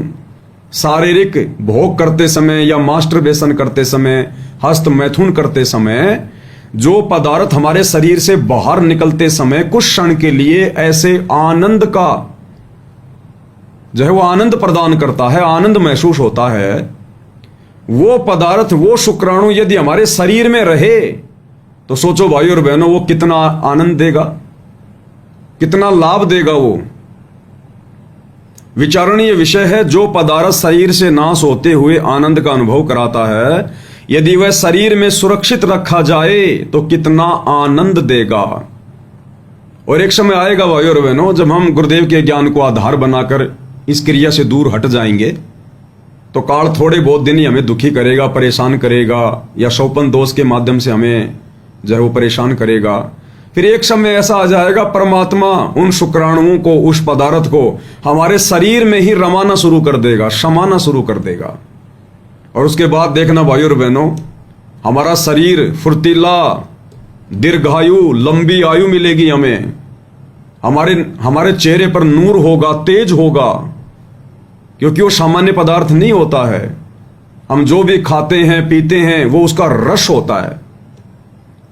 शारीरिक भोग करते समय या मास्टरबेशन करते समय, हस्त मैथुन करते समय, जो पदार्थ हमारे शरीर से बाहर निकलते समय कुछ क्षण के लिए ऐसे आनंद का जो है वो आनंद प्रदान करता है, आनंद महसूस होता है, वो पदार्थ, वो शुक्राणु यदि हमारे शरीर में रहे तो सोचो भाई और बहनों वो कितना आनंद देगा, कितना लाभ देगा। वो विचारणीय विषय है। जो पदार्थ शरीर से नाश होते हुए आनंद का अनुभव कराता है, यदि वह शरीर में सुरक्षित रखा जाए तो कितना आनंद देगा। और एक समय आएगा भाई और बहनों जब हम गुरुदेव के ज्ञान को आधार बनाकर इस क्रिया से दूर हट जाएंगे तो काल थोड़े बहुत दिन ही हमें दुखी करेगा, परेशान करेगा, या शोपन दोष के माध्यम से हमें जो है वो परेशान करेगा। फिर एक समय ऐसा आ जाएगा परमात्मा उन शुक्राणुओं को, उस पदार्थ को हमारे शरीर में ही रमाना शुरू कर देगा, समाना शुरू कर देगा। और उसके बाद देखना भाई और बहनों, हमारा शरीर फुर्तीला, दीर्घायु, लंबी आयु मिलेगी हमें। हमारे चेहरे पर नूर होगा, तेज होगा, क्योंकि वो सामान्य पदार्थ नहीं होता है। हम जो भी खाते हैं, पीते हैं, वो उसका रस होता है।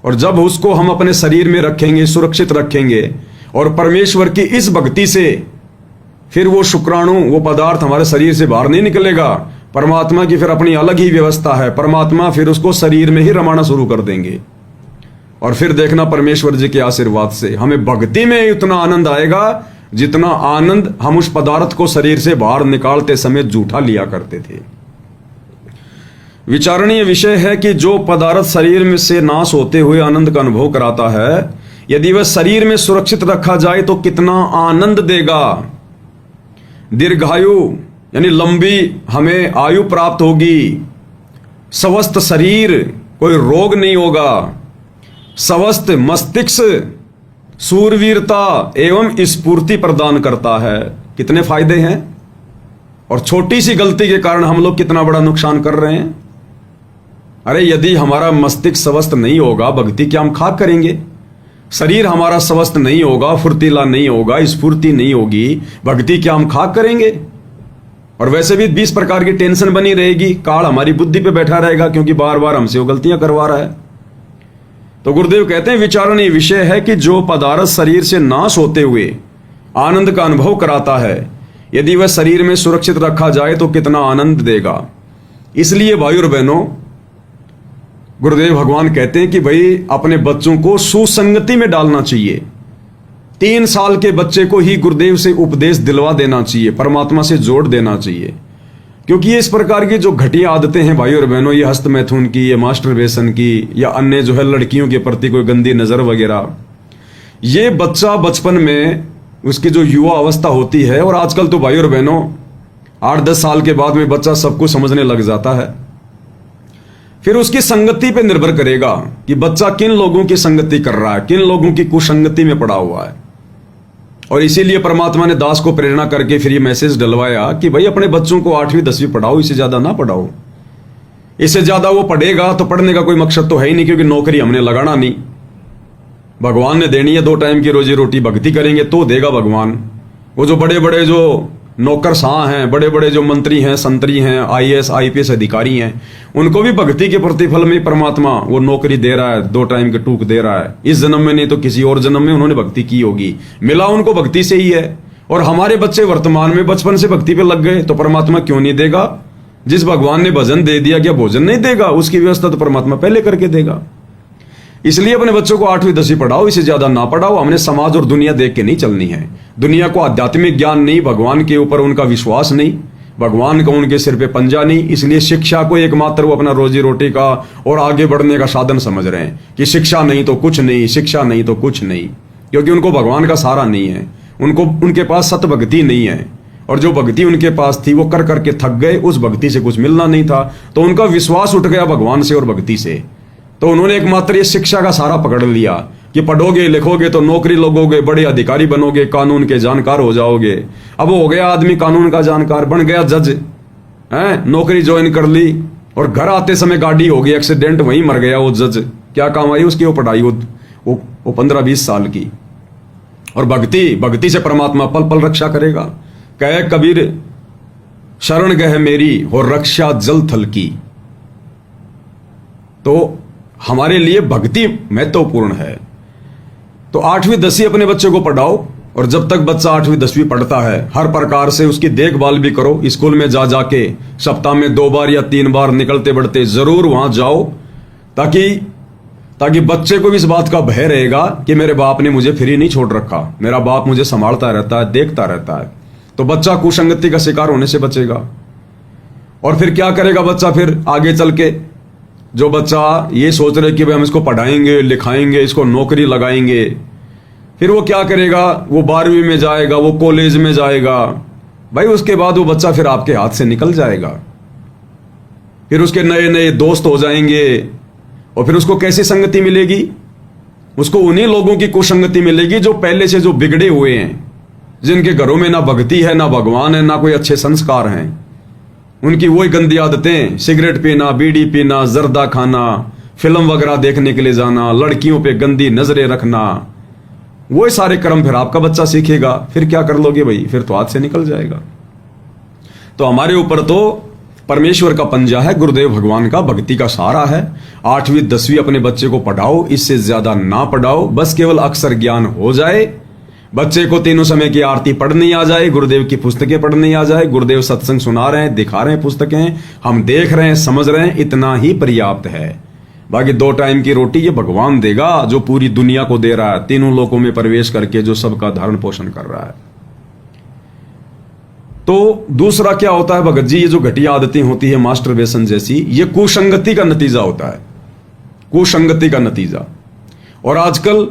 और जब उसको हम अपने शरीर में रखेंगे, सुरक्षित रखेंगे, और परमेश्वर की इस भक्ति से फिर वो शुक्राणु, वो पदार्थ हमारे शरीर से बाहर नहीं निकलेगा। परमात्मा की फिर अपनी अलग ही व्यवस्था है। परमात्मा फिर उसको शरीर में ही रमाना शुरू कर देंगे। और फिर देखना परमेश्वर जी के आशीर्वाद से हमें भक्ति में उतना आनंद आएगा जितना आनंद हम उस पदार्थ को शरीर से बाहर निकालते समय जूठा लिया करते थे। विचारणीय विषय है कि जो पदार्थ शरीर में से नाश होते हुए आनंद का अनुभव कराता है, यदि वह शरीर में सुरक्षित रखा जाए तो कितना आनंद देगा। दीर्घायु यानी लंबी हमें आयु प्राप्त होगी, स्वस्थ शरीर, कोई रोग नहीं होगा, स्वस्थ मस्तिष्क, सूरवीरता एवं स्फूर्ति प्रदान करता है। कितने फायदे हैं। और छोटी सी गलती के कारण हम लोग कितना बड़ा नुकसान कर रहे हैं। अरे यदि हमारा मस्तिष्क स्वस्थ नहीं होगा, भक्ति क्या हम खाक करेंगे। शरीर हमारा स्वस्थ नहीं होगा, फुर्तीला नहीं होगा, स्फूर्ति नहीं होगी, भक्ति क्या हम खाक करेंगे। और वैसे भी 20 प्रकार की टेंशन बनी रहेगी, काल हमारी बुद्धि पे बैठा रहेगा क्योंकि बार बार हमसे वो गलतियां करवा रहा है। तो गुरुदेव कहते हैं विचारणीय विषय है कि जो पदार्थ शरीर से नाश होते हुए आनंद का अनुभव कराता है, यदि वह शरीर में सुरक्षित रखा जाए तो कितना आनंद देगा। इसलिए भाई और बहनों, गुरुदेव भगवान कहते हैं कि भाई अपने बच्चों को सुसंगति में डालना चाहिए। 3 साल के बच्चे को ही गुरुदेव से उपदेश दिलवा देना चाहिए, परमात्मा से जोड़ देना चाहिए। क्योंकि ये इस प्रकार की जो घटिया आदतें हैं भाई और बहनों, ये हस्त मैथुन की, ये मास्टरबेशन की, या अन्य जो है लड़कियों के प्रति कोई गंदी नजर वगैरह, ये बच्चा बचपन में उसकी जो युवा अवस्था होती है, और आजकल तो भाई और बहनों 8-10 साल के बाद में बच्चा सब कुछ समझने लग जाता है। फिर उसकी संगति पे निर्भर करेगा कि बच्चा किन लोगों की संगति कर रहा है, किन लोगों की कुसंगति में पड़ा हुआ है। और इसीलिए परमात्मा ने दास को प्रेरणा करके फिर ये मैसेज डलवाया कि भाई अपने बच्चों को 8वीं 10वीं पढ़ाओ, इससे ज्यादा ना पढ़ाओ। इससे ज्यादा वो पढ़ेगा तो पढ़ने का कोई मकसद तो है ही नहीं, क्योंकि नौकरी हमने लगाना नहीं, भगवान ने देनी है 2 टाइम की रोजी रोटी। भक्ति करेंगे तो देगा भगवान। वो जो बड़े बड़े जो नौकरशाह हैं, बड़े बड़े जो मंत्री हैं, संतरी हैं, IAS IPS अधिकारी हैं, उनको भी भक्ति के प्रतिफल में परमात्मा वो नौकरी दे रहा है, 2 टाइम के टूक दे रहा है। इस जन्म में नहीं तो किसी और जन्म में उन्होंने भक्ति की होगी, मिला उनको भक्ति से ही है। और हमारे बच्चे वर्तमान में बचपन से भक्ति पे लग गए तो परमात्मा क्यों नहीं देगा। जिस भगवान ने भजन दे दिया, क्या भोजन नहीं देगा? उसकी व्यवस्था तो परमात्मा पहले करके देगा। इसलिए अपने बच्चों को 8वीं 10वीं पढ़ाओ, इससे ज्यादा ना पढ़ाओ। हमने समाज और दुनिया देख के नहीं चलनी है। दुनिया को आध्यात्मिक ज्ञान नहीं, भगवान के ऊपर उनका विश्वास नहीं, भगवान का उनके सिर पे पंजा नहीं। इसलिए शिक्षा को एकमात्र वो अपना रोजी रोटी का और आगे बढ़ने का साधन समझ रहे हैं कि शिक्षा नहीं तो कुछ नहीं, शिक्षा नहीं तो कुछ नहीं, क्योंकि उनको भगवान का सहारा नहीं है। उनको उनके पास सत भक्ति नहीं है, और जो भक्ति उनके पास थी वो कर करके थक गए, उस भक्ति से कुछ मिलना नहीं था, तो उनका विश्वास उठ गया भगवान से और भक्ति से। तो उन्होंने एकमात्र ये शिक्षा का सहारा पकड़ लिया कि पढ़ोगे लिखोगे तो नौकरी लगोगे, बड़े अधिकारी बनोगे, कानून के जानकार हो जाओगे। अब हो गया आदमी कानून का जानकार, बन गया जज, नौकरी ज्वाइन कर ली, और घर आते समय गाड़ी हो गई एक्सीडेंट, वहीं मर गया वो जज। क्या काम आई उसकी वो पढ़ाई, वो 15-20 साल की। और भक्ति से परमात्मा पल पल रक्षा करेगा। कहे कबीर शरण गह मेरी हो रक्षा जल थल की। तो हमारे लिए भक्ति महत्वपूर्ण है। तो 8वीं 10वीं अपने बच्चे को पढ़ाओ, और जब तक बच्चा 8वीं 10वीं पढ़ता है हर प्रकार से उसकी देखभाल भी करो। स्कूल में जा जाके सप्ताह में 2 बार या 3 बार निकलते बढ़ते जरूर वहां जाओ, ताकि बच्चे को भी इस बात का भय रहेगा कि मेरे बाप ने मुझे फ्री नहीं छोड़ रखा, मेरा बाप मुझे संभालता रहता है, देखता रहता है। तो बच्चा कुसंगति का शिकार होने से बचेगा। और फिर क्या करेगा बच्चा, फिर आगे चल के जो बच्चा ये सोच रहे कि भाई हम इसको पढ़ाएंगे लिखाएंगे, इसको नौकरी लगाएंगे, फिर वो क्या करेगा, वो 12वीं में जाएगा, वो कॉलेज में जाएगा। भाई उसके बाद वो बच्चा फिर आपके हाथ से निकल जाएगा। फिर उसके नए नए दोस्त हो जाएंगे, और फिर उसको कैसी संगति मिलेगी? उसको उन्हीं लोगों की कुसंगति मिलेगी जो पहले से जो बिगड़े हुए हैं, जिनके घरों में ना भक्ति है, ना भगवान है, ना कोई अच्छे संस्कार हैं। उनकी वही गंदी आदतें, सिगरेट पीना, बीड़ी पीना, जर्दा खाना, फिल्म वगैरह देखने के लिए जाना, लड़कियों पे गंदी नजरें रखना, वो सारे कर्म फिर आपका बच्चा सीखेगा। फिर क्या कर लोगे भाई, फिर तो हाथ से निकल जाएगा। तो हमारे ऊपर तो परमेश्वर का पंजा है, गुरुदेव भगवान का भक्ति का सहारा है। 8वीं 10वीं अपने बच्चे को पढ़ाओ, इससे ज्यादा ना पढ़ाओ, बस केवल अक्षर ज्ञान हो जाए, बच्चे को तीनों समय की आरती पढ़नी आ जाए, गुरुदेव की पुस्तकें पढ़नी आ जाए, गुरुदेव सत्संग सुना रहे हैं, दिखा रहे हैं पुस्तकें, हम देख रहे हैं, समझ रहे हैं, इतना ही पर्याप्त है। बाकी 2 टाइम की रोटी ये भगवान देगा जो पूरी दुनिया को दे रहा है, तीनों लोकों में प्रवेश करके जो सबका धारण पोषण कर रहा है। तो दूसरा क्या होता है भगत जी, ये जो घटिया आदतें होती है मास्टरबेशन जैसी, ये कुसंगति का नतीजा होता है, कुसंगति का नतीजा। और आजकल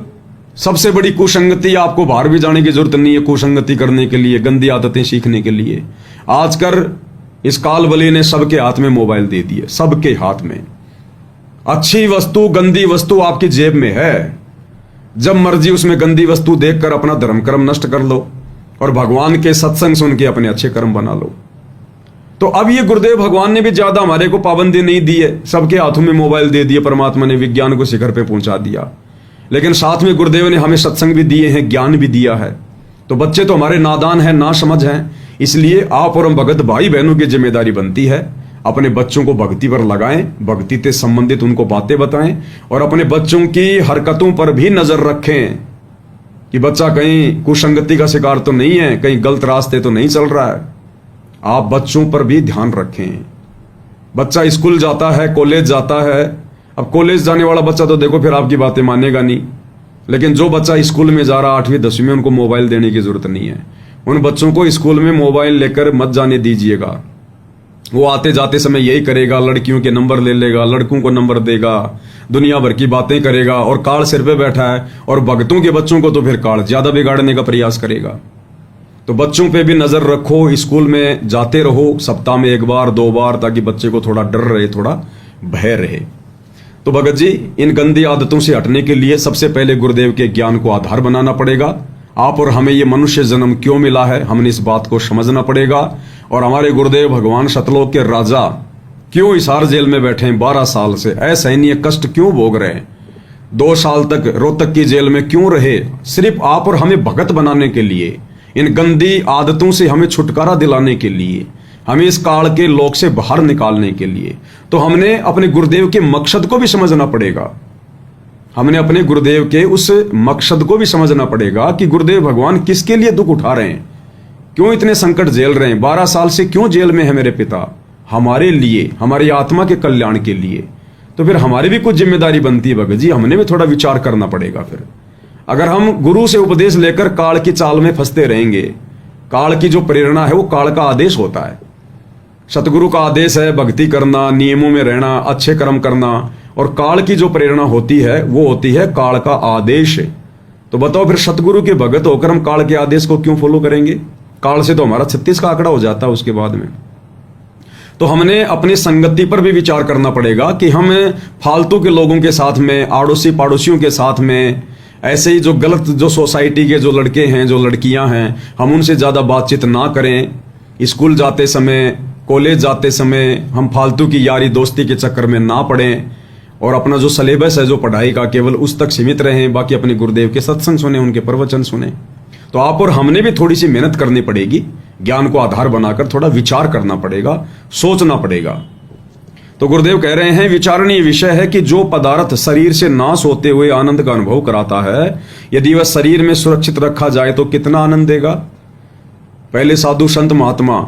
सबसे बड़ी कुसंगति, आपको बाहर भी जाने की जरूरत नहीं है कुसंगति करने के लिए, गंदी आदतें सीखने के लिए। आजकल इस कालबली ने सबके हाथ में मोबाइल दे दिए, सबके हाथ में। अच्छी वस्तु गंदी वस्तु आपकी जेब में है, जब मर्जी उसमें गंदी वस्तु देखकर अपना धर्म कर्म नष्ट कर लो और भगवान के सत्संग सुन के अपने अच्छे कर्म बना लो। तो अब ये गुरुदेव भगवान ने भी ज्यादा हमारे को पाबंदी नहीं दी है, सबके हाथों में मोबाइल दे दिए, परमात्मा ने विज्ञान को शिखर पे पहुंचा दिया। लेकिन साथ में गुरुदेव ने हमें सत्संग भी दिए हैं, ज्ञान भी दिया है। तो बच्चे तो हमारे नादान हैं, ना समझ हैं, इसलिए आप और हम भगत भाई बहनों की जिम्मेदारी बनती है अपने बच्चों को भक्ति पर लगाएं, भक्ति से संबंधित उनको बातें बताएं और अपने बच्चों की हरकतों पर भी नजर रखें कि बच्चा कहीं कुसंगति का शिकार तो नहीं है, कहीं गलत रास्ते तो नहीं चल रहा है। आप बच्चों पर भी ध्यान रखें। बच्चा स्कूल जाता है, कॉलेज जाता है, अब कॉलेज जाने वाला बच्चा तो देखो फिर आपकी बातें मानेगा नहीं, लेकिन जो बच्चा स्कूल में जा रहा 8वीं 10वीं में, उनको मोबाइल देने की जरूरत नहीं है। उन बच्चों को स्कूल में मोबाइल लेकर मत जाने दीजिएगा। वो आते जाते समय यही करेगा, लड़कियों के नंबर ले लेगा, लड़कों को नंबर देगा, दुनिया भर की बातें करेगा और काल सिर पे बैठा है। और भक्तों के बच्चों को तो फिर काल ज्यादा बिगाड़ने का प्रयास करेगा। तो बच्चों पे भी नजर रखो, स्कूल में जाते रहो सप्ताह में 1 बार 2 बार, ताकि बच्चे को थोड़ा डर रहे, थोड़ा भय रहे। तो भगत जी, इन गंदी आदतों से हटने के लिए सबसे पहले गुरुदेव के ज्ञान को आधार बनाना पड़ेगा। आप और हमें ये मनुष्य जन्म क्यों मिला है, हमने इस बात को समझना पड़ेगा। और हमारे गुरुदेव भगवान सतलोक के राजा क्यों हिसार जेल में बैठे हैं 12 साल से, असहनीय कष्ट क्यों भोग रहे हैं, 2 साल तक रोहतक की जेल में क्यों रहे, सिर्फ आप और हमें भगत बनाने के लिए, इन गंदी आदतों से हमें छुटकारा दिलाने के लिए, हमें इस काल के लोक से बाहर निकालने के लिए। तो हमने अपने गुरुदेव के मकसद को भी समझना पड़ेगा। हमने अपने गुरुदेव के उस मकसद को भी समझना पड़ेगा कि गुरुदेव भगवान किसके लिए दुख उठा रहे हैं, क्यों इतने संकट झेल रहे हैं, 12 साल से क्यों जेल में है मेरे पिता, हमारे लिए, हमारी आत्मा के कल्याण के लिए। तो फिर हमारी भी कुछ जिम्मेदारी बनती है भगत जी, हमने भी थोड़ा विचार करना पड़ेगा। फिर अगर हम गुरु से उपदेश लेकर काल की चाल में फंसते रहेंगे, काल की जो प्रेरणा है वो काल का आदेश होता है। सतगुरु का आदेश है भक्ति करना, नियमों में रहना, अच्छे कर्म करना, और काल की जो प्रेरणा होती है वो होती है काल का आदेश। तो बताओ फिर सतगुरु के भगत होकर हम काल के आदेश को क्यों फॉलो करेंगे? काल से तो हमारा 36 का आंकड़ा हो जाता है उसके बाद में। तो हमने अपनी संगति पर भी विचार करना पड़ेगा कि हम फालतू के लोगों के साथ में, आड़ोसी पड़ोसियों के साथ में, ऐसे ही जो गलत जो सोसाइटी के जो लड़के हैं, जो लड़कियां हैं, हम उनसे ज्यादा बातचीत ना करें। स्कूल जाते समय, कॉलेज जाते समय हम फालतू की यारी दोस्ती के चक्कर में ना पड़ें और अपना जो सिलेबस है जो पढ़ाई का, केवल उस तक सीमित रहें। बाकी अपने गुरुदेव के सत्संग सुने, उनके प्रवचन सुने। तो आप और हमने भी थोड़ी सी मेहनत करनी पड़ेगी, ज्ञान को आधार बनाकर थोड़ा विचार करना पड़ेगा, सोचना पड़ेगा। तो गुरुदेव कह रहे हैं, विचारणीय विषय है कि जो पदार्थ शरीर से नाश होते हुए आनंद का अनुभव कराता है, यदि वह शरीर में सुरक्षित रखा जाए तो कितना आनंद देगा। पहले साधु संत महात्मा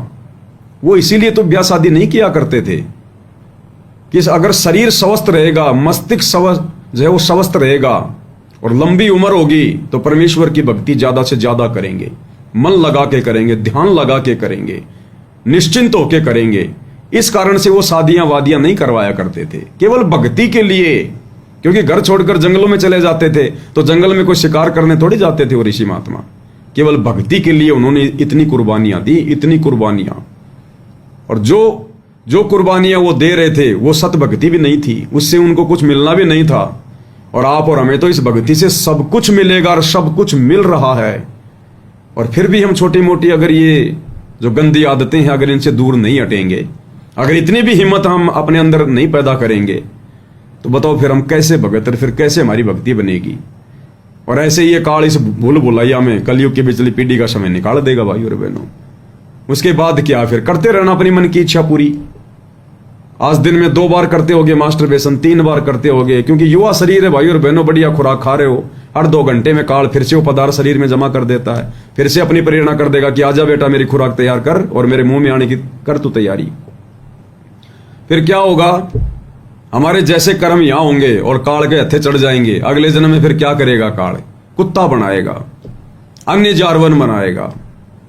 वो इसीलिए तो ब्याह शादी नहीं किया करते थे कि अगर शरीर स्वस्थ रहेगा, मस्तिष्क जो है वो स्वस्थ रहेगा और लंबी उम्र होगी तो परमेश्वर की भक्ति ज्यादा से ज्यादा करेंगे, मन लगा के करेंगे, ध्यान लगा के करेंगे, निश्चिंत होके करेंगे। इस कारण से वो शादियां वादियां नहीं करवाया करते थे, केवल भक्ति के लिए। क्योंकि घर छोड़कर जंगलों में चले जाते थे तो जंगल में कोई शिकार करने थोड़ी जाते थे वो ऋषि महात्मा, केवल भक्ति के लिए उन्होंने इतनी कुर्बानियां दी, इतनी कुर्बानियां। और जो कुर्बानियां वो दे रहे थे वो सत भक्ति भी नहीं थी, उससे उनको कुछ मिलना भी नहीं था। और आप और हमें तो इस भक्ति से सब कुछ मिलेगा और सब कुछ मिल रहा है। और फिर भी हम छोटी मोटी अगर ये जो गंदी आदतें हैं अगर इनसे दूर नहीं हटेंगे, अगर इतनी भी हिम्मत हम अपने अंदर नहीं पैदा करेंगे, तो बताओ फिर हम कैसे भगत, फिर कैसे हमारी भक्ति बनेगी। और ऐसे ही ये काल इस भूल भुलैया में कलयुग की बिचली पीढ़ी का समय निकाल देगा भाई और बहनों। उसके बाद क्या, फिर करते रहना अपनी मन की इच्छा पूरी। आज दिन में 2 बार करते होगे मास्टरबेशन, 3 बार करते होगे, क्योंकि युवा शरीर है भाई और बहनों, बढ़िया खुराक खा रहे हो, हर 2 घंटे में काल फिर से वो पदार्थ शरीर में जमा कर देता है, फिर से अपनी प्रेरणा कर देगा कि आजा बेटा मेरी खुराक तैयार कर और मेरे मुंह में आने की कर तू तैयारी। फिर क्या होगा, हमारे जैसे कर्म यहां होंगे और काल के हत्थे चढ़ जाएंगे। अगले जन्म में फिर क्या करेगा काल, कुत्ता बनाएगा, अन्य जानवर बनाएगा।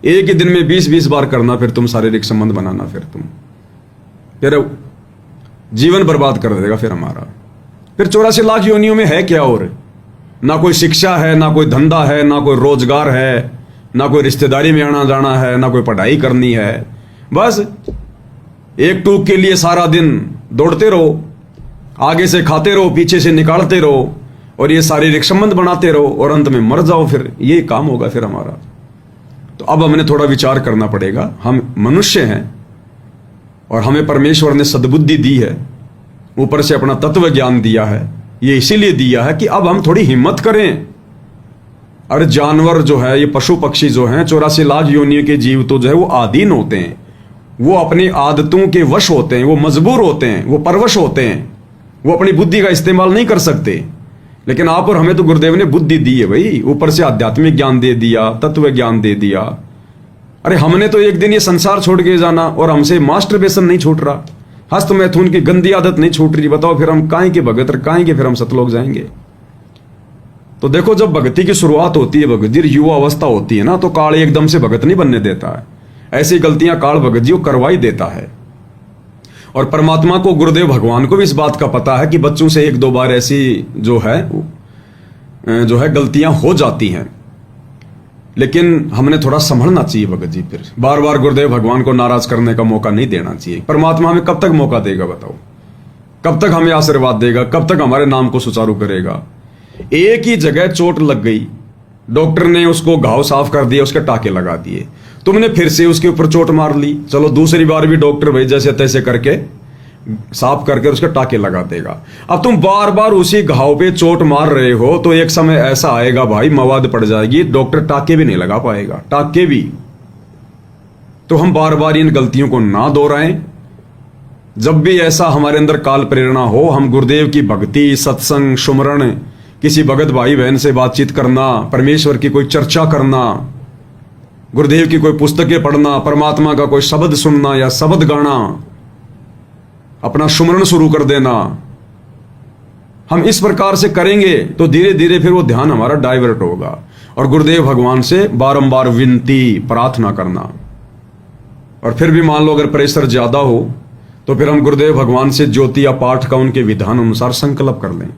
एक ही दिन में 20-20 बार करना फिर तुम शारीरिक संबंध बनाना, फिर जीवन बर्बाद कर देगा फिर हमारा। फिर 84 लाख योनियों में है क्या, और ना कोई शिक्षा है, ना कोई धंधा है, ना कोई रोजगार है, ना कोई रिश्तेदारी में आना जाना है, ना कोई पढ़ाई करनी है। बस एक टूक के लिए सारा दिन दौड़ते रहो, आगे से खाते रहो, पीछे से निकालते रहो और ये शारीरिक संबंध बनाते रहो और अंत में मर जाओ। फिर ये काम होगा फिर हमारा। तो अब हमें थोड़ा विचार करना पड़ेगा। हम मनुष्य हैं और हमें परमेश्वर ने सद्बुद्धि दी है, ऊपर से अपना तत्व ज्ञान दिया है। ये इसीलिए दिया है कि अब हम थोड़ी हिम्मत करें। अरे जानवर जो है, ये पशु पक्षी जो हैं, 84 लाख योनियों के जीव तो जो है वो आधीन होते हैं, वो अपनी आदतों के वश होते हैं, वो मजबूर होते हैं, वो परवश होते हैं, वो अपनी बुद्धि का इस्तेमाल नहीं कर सकते। लेकिन आप और हमें तो गुरुदेव ने बुद्धि दी है भाई, ऊपर से आध्यात्मिक ज्ञान दे दिया, तत्व ज्ञान दे दिया। अरे हमने तो एक दिन ये संसार छोड़ के जाना और हमसे मास्टरबेशन नहीं छूट रहा, हस्त मैथुन की गंदी आदत नहीं छूट रही। बताओ फिर हम काहे के भगत, काहे के फिर हम सतलोक जाएंगे। तो देखो, जब भक्ति की शुरुआत होती है, भगत जी युवा अवस्था होती है ना, तो काल एकदम से भगत नहीं बनने देता है। ऐसी गलतियां काल भगत जी को करवाई देता है। और परमात्मा को, गुरुदेव भगवान को भी इस बात का पता है कि बच्चों से 1-2 बार ऐसी जो है गलतियां हो जाती हैं। लेकिन हमने थोड़ा संभलना चाहिए भगत जी। फिर बार बार गुरुदेव भगवान को नाराज करने का मौका नहीं देना चाहिए। परमात्मा हमें कब तक मौका देगा बताओ, कब तक हमें आशीर्वाद देगा, कब तक हमारे नाम को सुचारू करेगा। एक ही जगह चोट लग गई, डॉक्टर ने उसको घाव साफ कर दिया, उसके टाके लगा दिए, तुमने फिर से उसके ऊपर चोट मार ली। चलो दूसरी बार भी डॉक्टर भाई जैसे तैसे करके साफ करके उसके टाके लगा देगा। अब तुम बार बार उसी घाव पे चोट मार रहे हो तो एक समय ऐसा आएगा भाई, मवाद पड़ जाएगी, डॉक्टर टाके भी नहीं लगा पाएगा, टाके भी। तो हम बार बार इन गलतियों को ना दोहराएं। जब भी ऐसा हमारे अंदर काल प्रेरणा हो, हम गुरुदेव की भक्ति, सत्संग, सुमरण, किसी भगत भाई बहन से बातचीत करना, परमेश्वर की कोई चर्चा करना, गुरुदेव की कोई पुस्तकें पढ़ना, परमात्मा का कोई शब्द सुनना या शब्द गाना, अपना सुमरण शुरू कर देना, हम इस प्रकार से करेंगे तो धीरे धीरे फिर वो ध्यान हमारा डाइवर्ट होगा। और गुरुदेव भगवान से बारंबार विनती प्रार्थना करना। और फिर भी मान लो अगर प्रेशर ज्यादा हो तो फिर हम गुरुदेव भगवान से ज्योति या पाठ का उनके विधान अनुसार संकल्प कर लें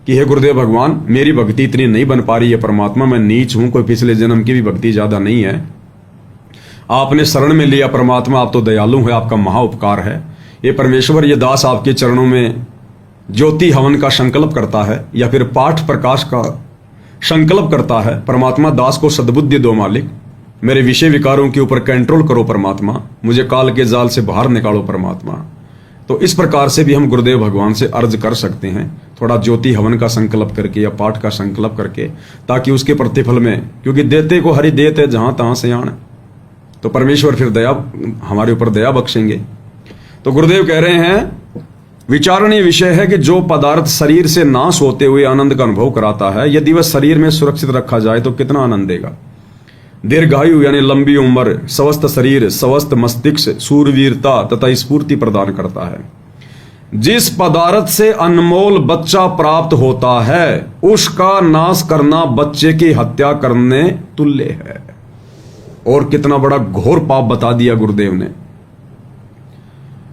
कि हे गुरुदेव भगवान, मेरी भक्ति इतनी नहीं बन पा रही है, परमात्मा मैं नीच हूं, कोई पिछले जन्म की भी भक्ति ज्यादा नहीं है, आपने शरण में लिया परमात्मा, आप तो दयालु है, आपका महा उपकार है। ये परमेश्वर, ये दास आपके चरणों में ज्योति हवन का संकल्प करता है या फिर पाठ प्रकाश का संकल्प करता है। परमात्मा दास को सद्बुद्धि दो मालिक, मेरे विषय विकारों के ऊपर कंट्रोल करो परमात्मा, मुझे काल के जाल से बाहर निकालो परमात्मा। तो इस प्रकार से भी हम गुरुदेव भगवान से अर्ज कर सकते हैं, थोड़ा ज्योति हवन का संकल्प करके या पाठ का संकल्प करके, ताकि उसके प्रतिफल में, क्योंकि देते को हरि देत है जहां तहां से आण, तो परमेश्वर फिर दया हमारे ऊपर दया बख्शेंगे। तो गुरुदेव कह रहे हैं विचारणीय विषय है कि जो पदार्थ शरीर से नाश होते हुए आनंद का अनुभव कराता है, यदि वह शरीर में सुरक्षित रखा जाए तो कितना आनंद देगा। दीर्घायु यानी लंबी उम्र, स्वस्थ शरीर, स्वस्थ मस्तिष्क, शूरवीरता तथा स्फूर्ति प्रदान करता है। जिस पदार्थ से अनमोल बच्चा प्राप्त होता है, उसका नाश करना बच्चे की हत्या करने तुल्य है। और कितना बड़ा घोर पाप बता दिया गुरुदेव ने।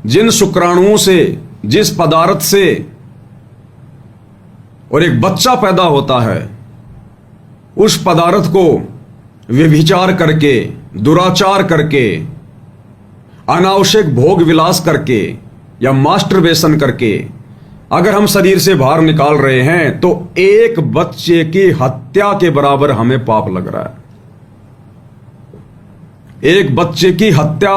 जिन शुक्राणुओं से, जिस पदार्थ से और एक बच्चा पैदा होता है, उस पदार्थ को व्यभिचार करके, दुराचार करके, अनावश्यक भोग विलास करके या मास्टरबेशन करके अगर हम शरीर से बाहर निकाल रहे हैं तो एक बच्चे की हत्या के बराबर हमें पाप लग रहा है। एक बच्चे की हत्या।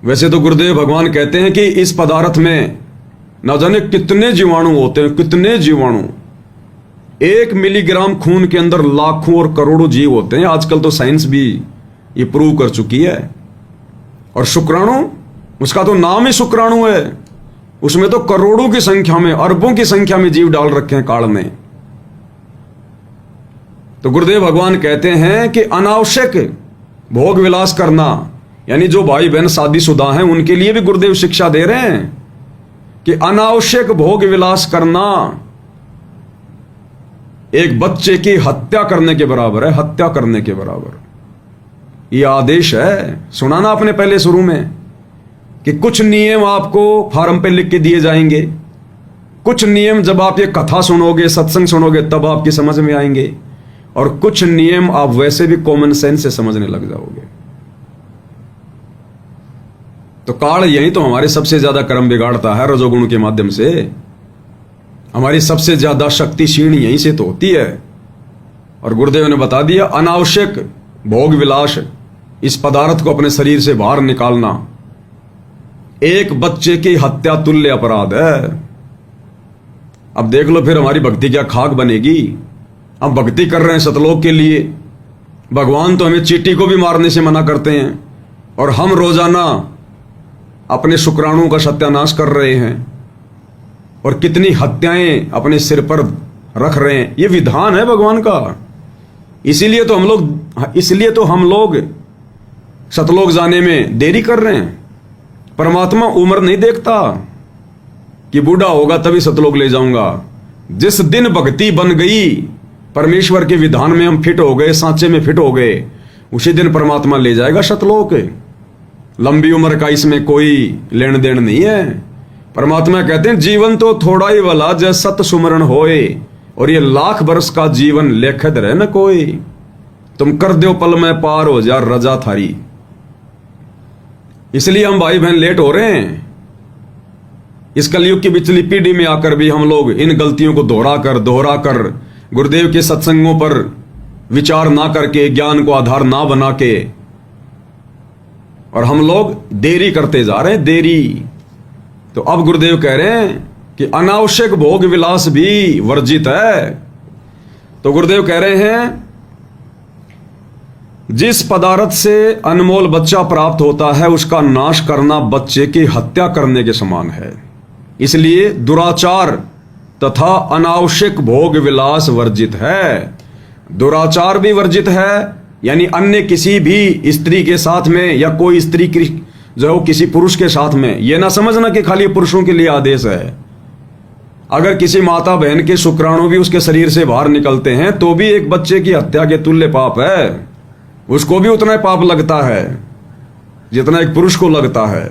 वैसे तो गुरुदेव भगवान कहते हैं कि इस पदार्थ में न जाने कितने जीवाणु होते हैं, कितने जीवाणु। 1 मिलीग्राम खून के अंदर लाखों और करोड़ों जीव होते हैं। आजकल तो साइंस भी ये प्रूव कर चुकी है। और शुक्राणु, उसका तो नाम ही शुक्राणु है। उसमें तो करोड़ों की संख्या में, अरबों की संख्या में जीव डाल रखे हैं काल में। तो गुरुदेव भगवान कहते हैं कि अनावश्यक भोग विलास करना, यानी जो भाई बहन शादीशुदा हैं उनके लिए भी गुरुदेव शिक्षा दे रहे हैं कि अनावश्यक भोग विलास करना एक बच्चे की हत्या करने के बराबर है, हत्या करने के बराबर। यह आदेश है, सुना ना आपने पहले शुरू में कि कुछ नियम आपको फार्म पे लिख के दिए जाएंगे, कुछ नियम जब आप ये कथा सुनोगे, सत्संग सुनोगे तब आपकी समझ में आएंगे, और कुछ नियम आप वैसे भी कॉमन सेंस से समझने लग जाओगे। तो काल यही तो हमारे सबसे ज्यादा कर्म बिगाड़ता है, रजोगुण के माध्यम से। हमारी सबसे ज्यादा शक्ति क्षीण यहीं से तो होती है। और गुरुदेव ने बता दिया, अनावश्यक भोग विलास, इस पदार्थ को अपने शरीर से बाहर निकालना एक बच्चे की हत्या तुल्य अपराध है। अब देख लो फिर हमारी भक्ति क्या खाक बनेगी। हम भक्ति कर रहे हैं सतलोक के लिए, भगवान तो हमें चींटी को भी मारने से मना करते हैं, और हम रोजाना अपने शुक्राणुओं का सत्यानाश कर रहे हैं और कितनी हत्याएं अपने सिर पर रख रहे हैं। ये विधान है भगवान का। इसीलिए तो हम लोग सतलोक जाने में देरी कर रहे हैं। परमात्मा उम्र नहीं देखता कि बूढ़ा होगा तभी सतलोक ले जाऊंगा। जिस दिन भक्ति बन गई, परमेश्वर के विधान में हम फिट हो गए, सांचे में फिट हो गए, उसी दिन परमात्मा ले जाएगा सतलोक। लंबी उम्र का इसमें कोई लेन देन नहीं है। परमात्मा कहते हैं जीवन तो थोड़ा ही वाला जय सत सुमरण होए, और ये लाख वर्ष का जीवन लेखत रहे न कोई। तुम कर दो पल में पार हो जा रजा थारी। इसलिए हम भाई बहन लेट हो रहे हैं। इस कलयुग की पिछली पीढ़ी में आकर भी हम लोग इन गलतियों को दोहरा कर गुरुदेव के सत्संगों पर विचार ना करके, ज्ञान को आधार ना बना के, और हम लोग देरी करते जा रहे हैं, देरी। तो अब गुरुदेव कह रहे हैं कि अनावश्यक भोग विलास भी वर्जित है। तो गुरुदेव कह रहे हैं जिस पदार्थ से अनमोल बच्चा प्राप्त होता है उसका नाश करना बच्चे की हत्या करने के समान है। इसलिए दुराचार तथा अनावश्यक भोग विलास वर्जित है। दुराचार भी वर्जित है, यानी अन्य किसी भी स्त्री के साथ में, या कोई स्त्री जो किसी पुरुष के साथ में, यह ना समझना कि खाली पुरुषों के लिए आदेश है। अगर किसी माता बहन के शुक्राणु भी उसके शरीर से बाहर निकलते हैं तो भी एक बच्चे की हत्या के तुल्य पाप है। उसको भी उतना ही पाप लगता है जितना एक पुरुष को लगता है।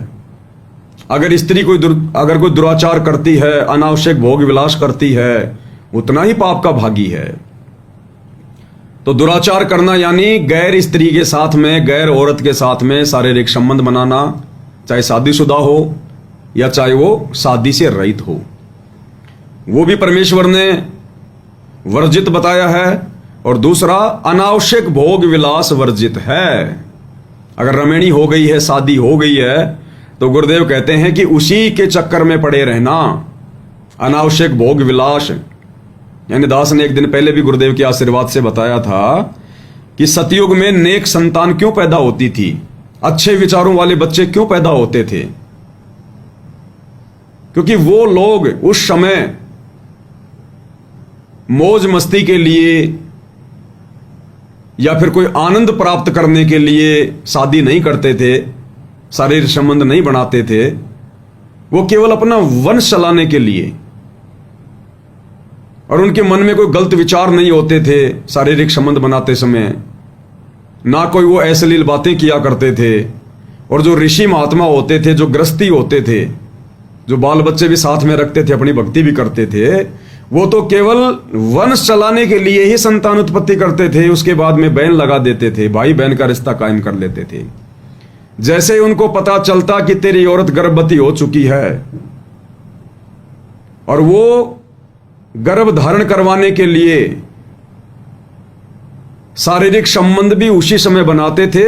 अगर स्त्री अगर कोई दुराचार करती है, अनावश्यक भोग विलास करती है, उतना ही पाप का भागी है। तो दुराचार करना यानी गैर स्त्री के साथ में, गैर औरत के साथ में शारीरिक संबंध बनाना, चाहे शादीशुदा हो या चाहे वो शादी से रहित हो, वो भी परमेश्वर ने वर्जित बताया है। और दूसरा, अनावश्यक भोग विलास वर्जित है। अगर रमणी हो गई है, शादी हो गई है, तो गुरुदेव कहते हैं कि उसी के चक्कर में पड़े रहना, अनावश्यक भोग विलास। यानी दास ने एक दिन पहले भी गुरुदेव के आशीर्वाद से बताया था कि सतयुग में नेक संतान क्यों पैदा होती थी, अच्छे विचारों वाले बच्चे क्यों पैदा होते थे। क्योंकि वो लोग उस समय मौज मस्ती के लिए या फिर कोई आनंद प्राप्त करने के लिए शादी नहीं करते थे, शारीरिक संबंध नहीं बनाते थे। वो केवल अपना वंश चलाने के लिए, और उनके मन में कोई गलत विचार नहीं होते थे शारीरिक संबंध बनाते समय, ना कोई वो अश्लील बातें किया करते थे। और जो ऋषि महात्मा होते थे, जो गृहस्थी होते थे, जो बाल बच्चे भी साथ में रखते थे, अपनी भक्ति भी करते थे, वो तो केवल वंश चलाने के लिए ही संतान उत्पत्ति करते थे। उसके बाद में बैन लगा देते थे, भाई बहन का रिश्ता कायम कर लेते थे। जैसे ही उनको पता चलता कि तेरी औरत गर्भवती हो चुकी है, और वो गर्भ धारण करवाने के लिए शारीरिक संबंध भी उसी समय बनाते थे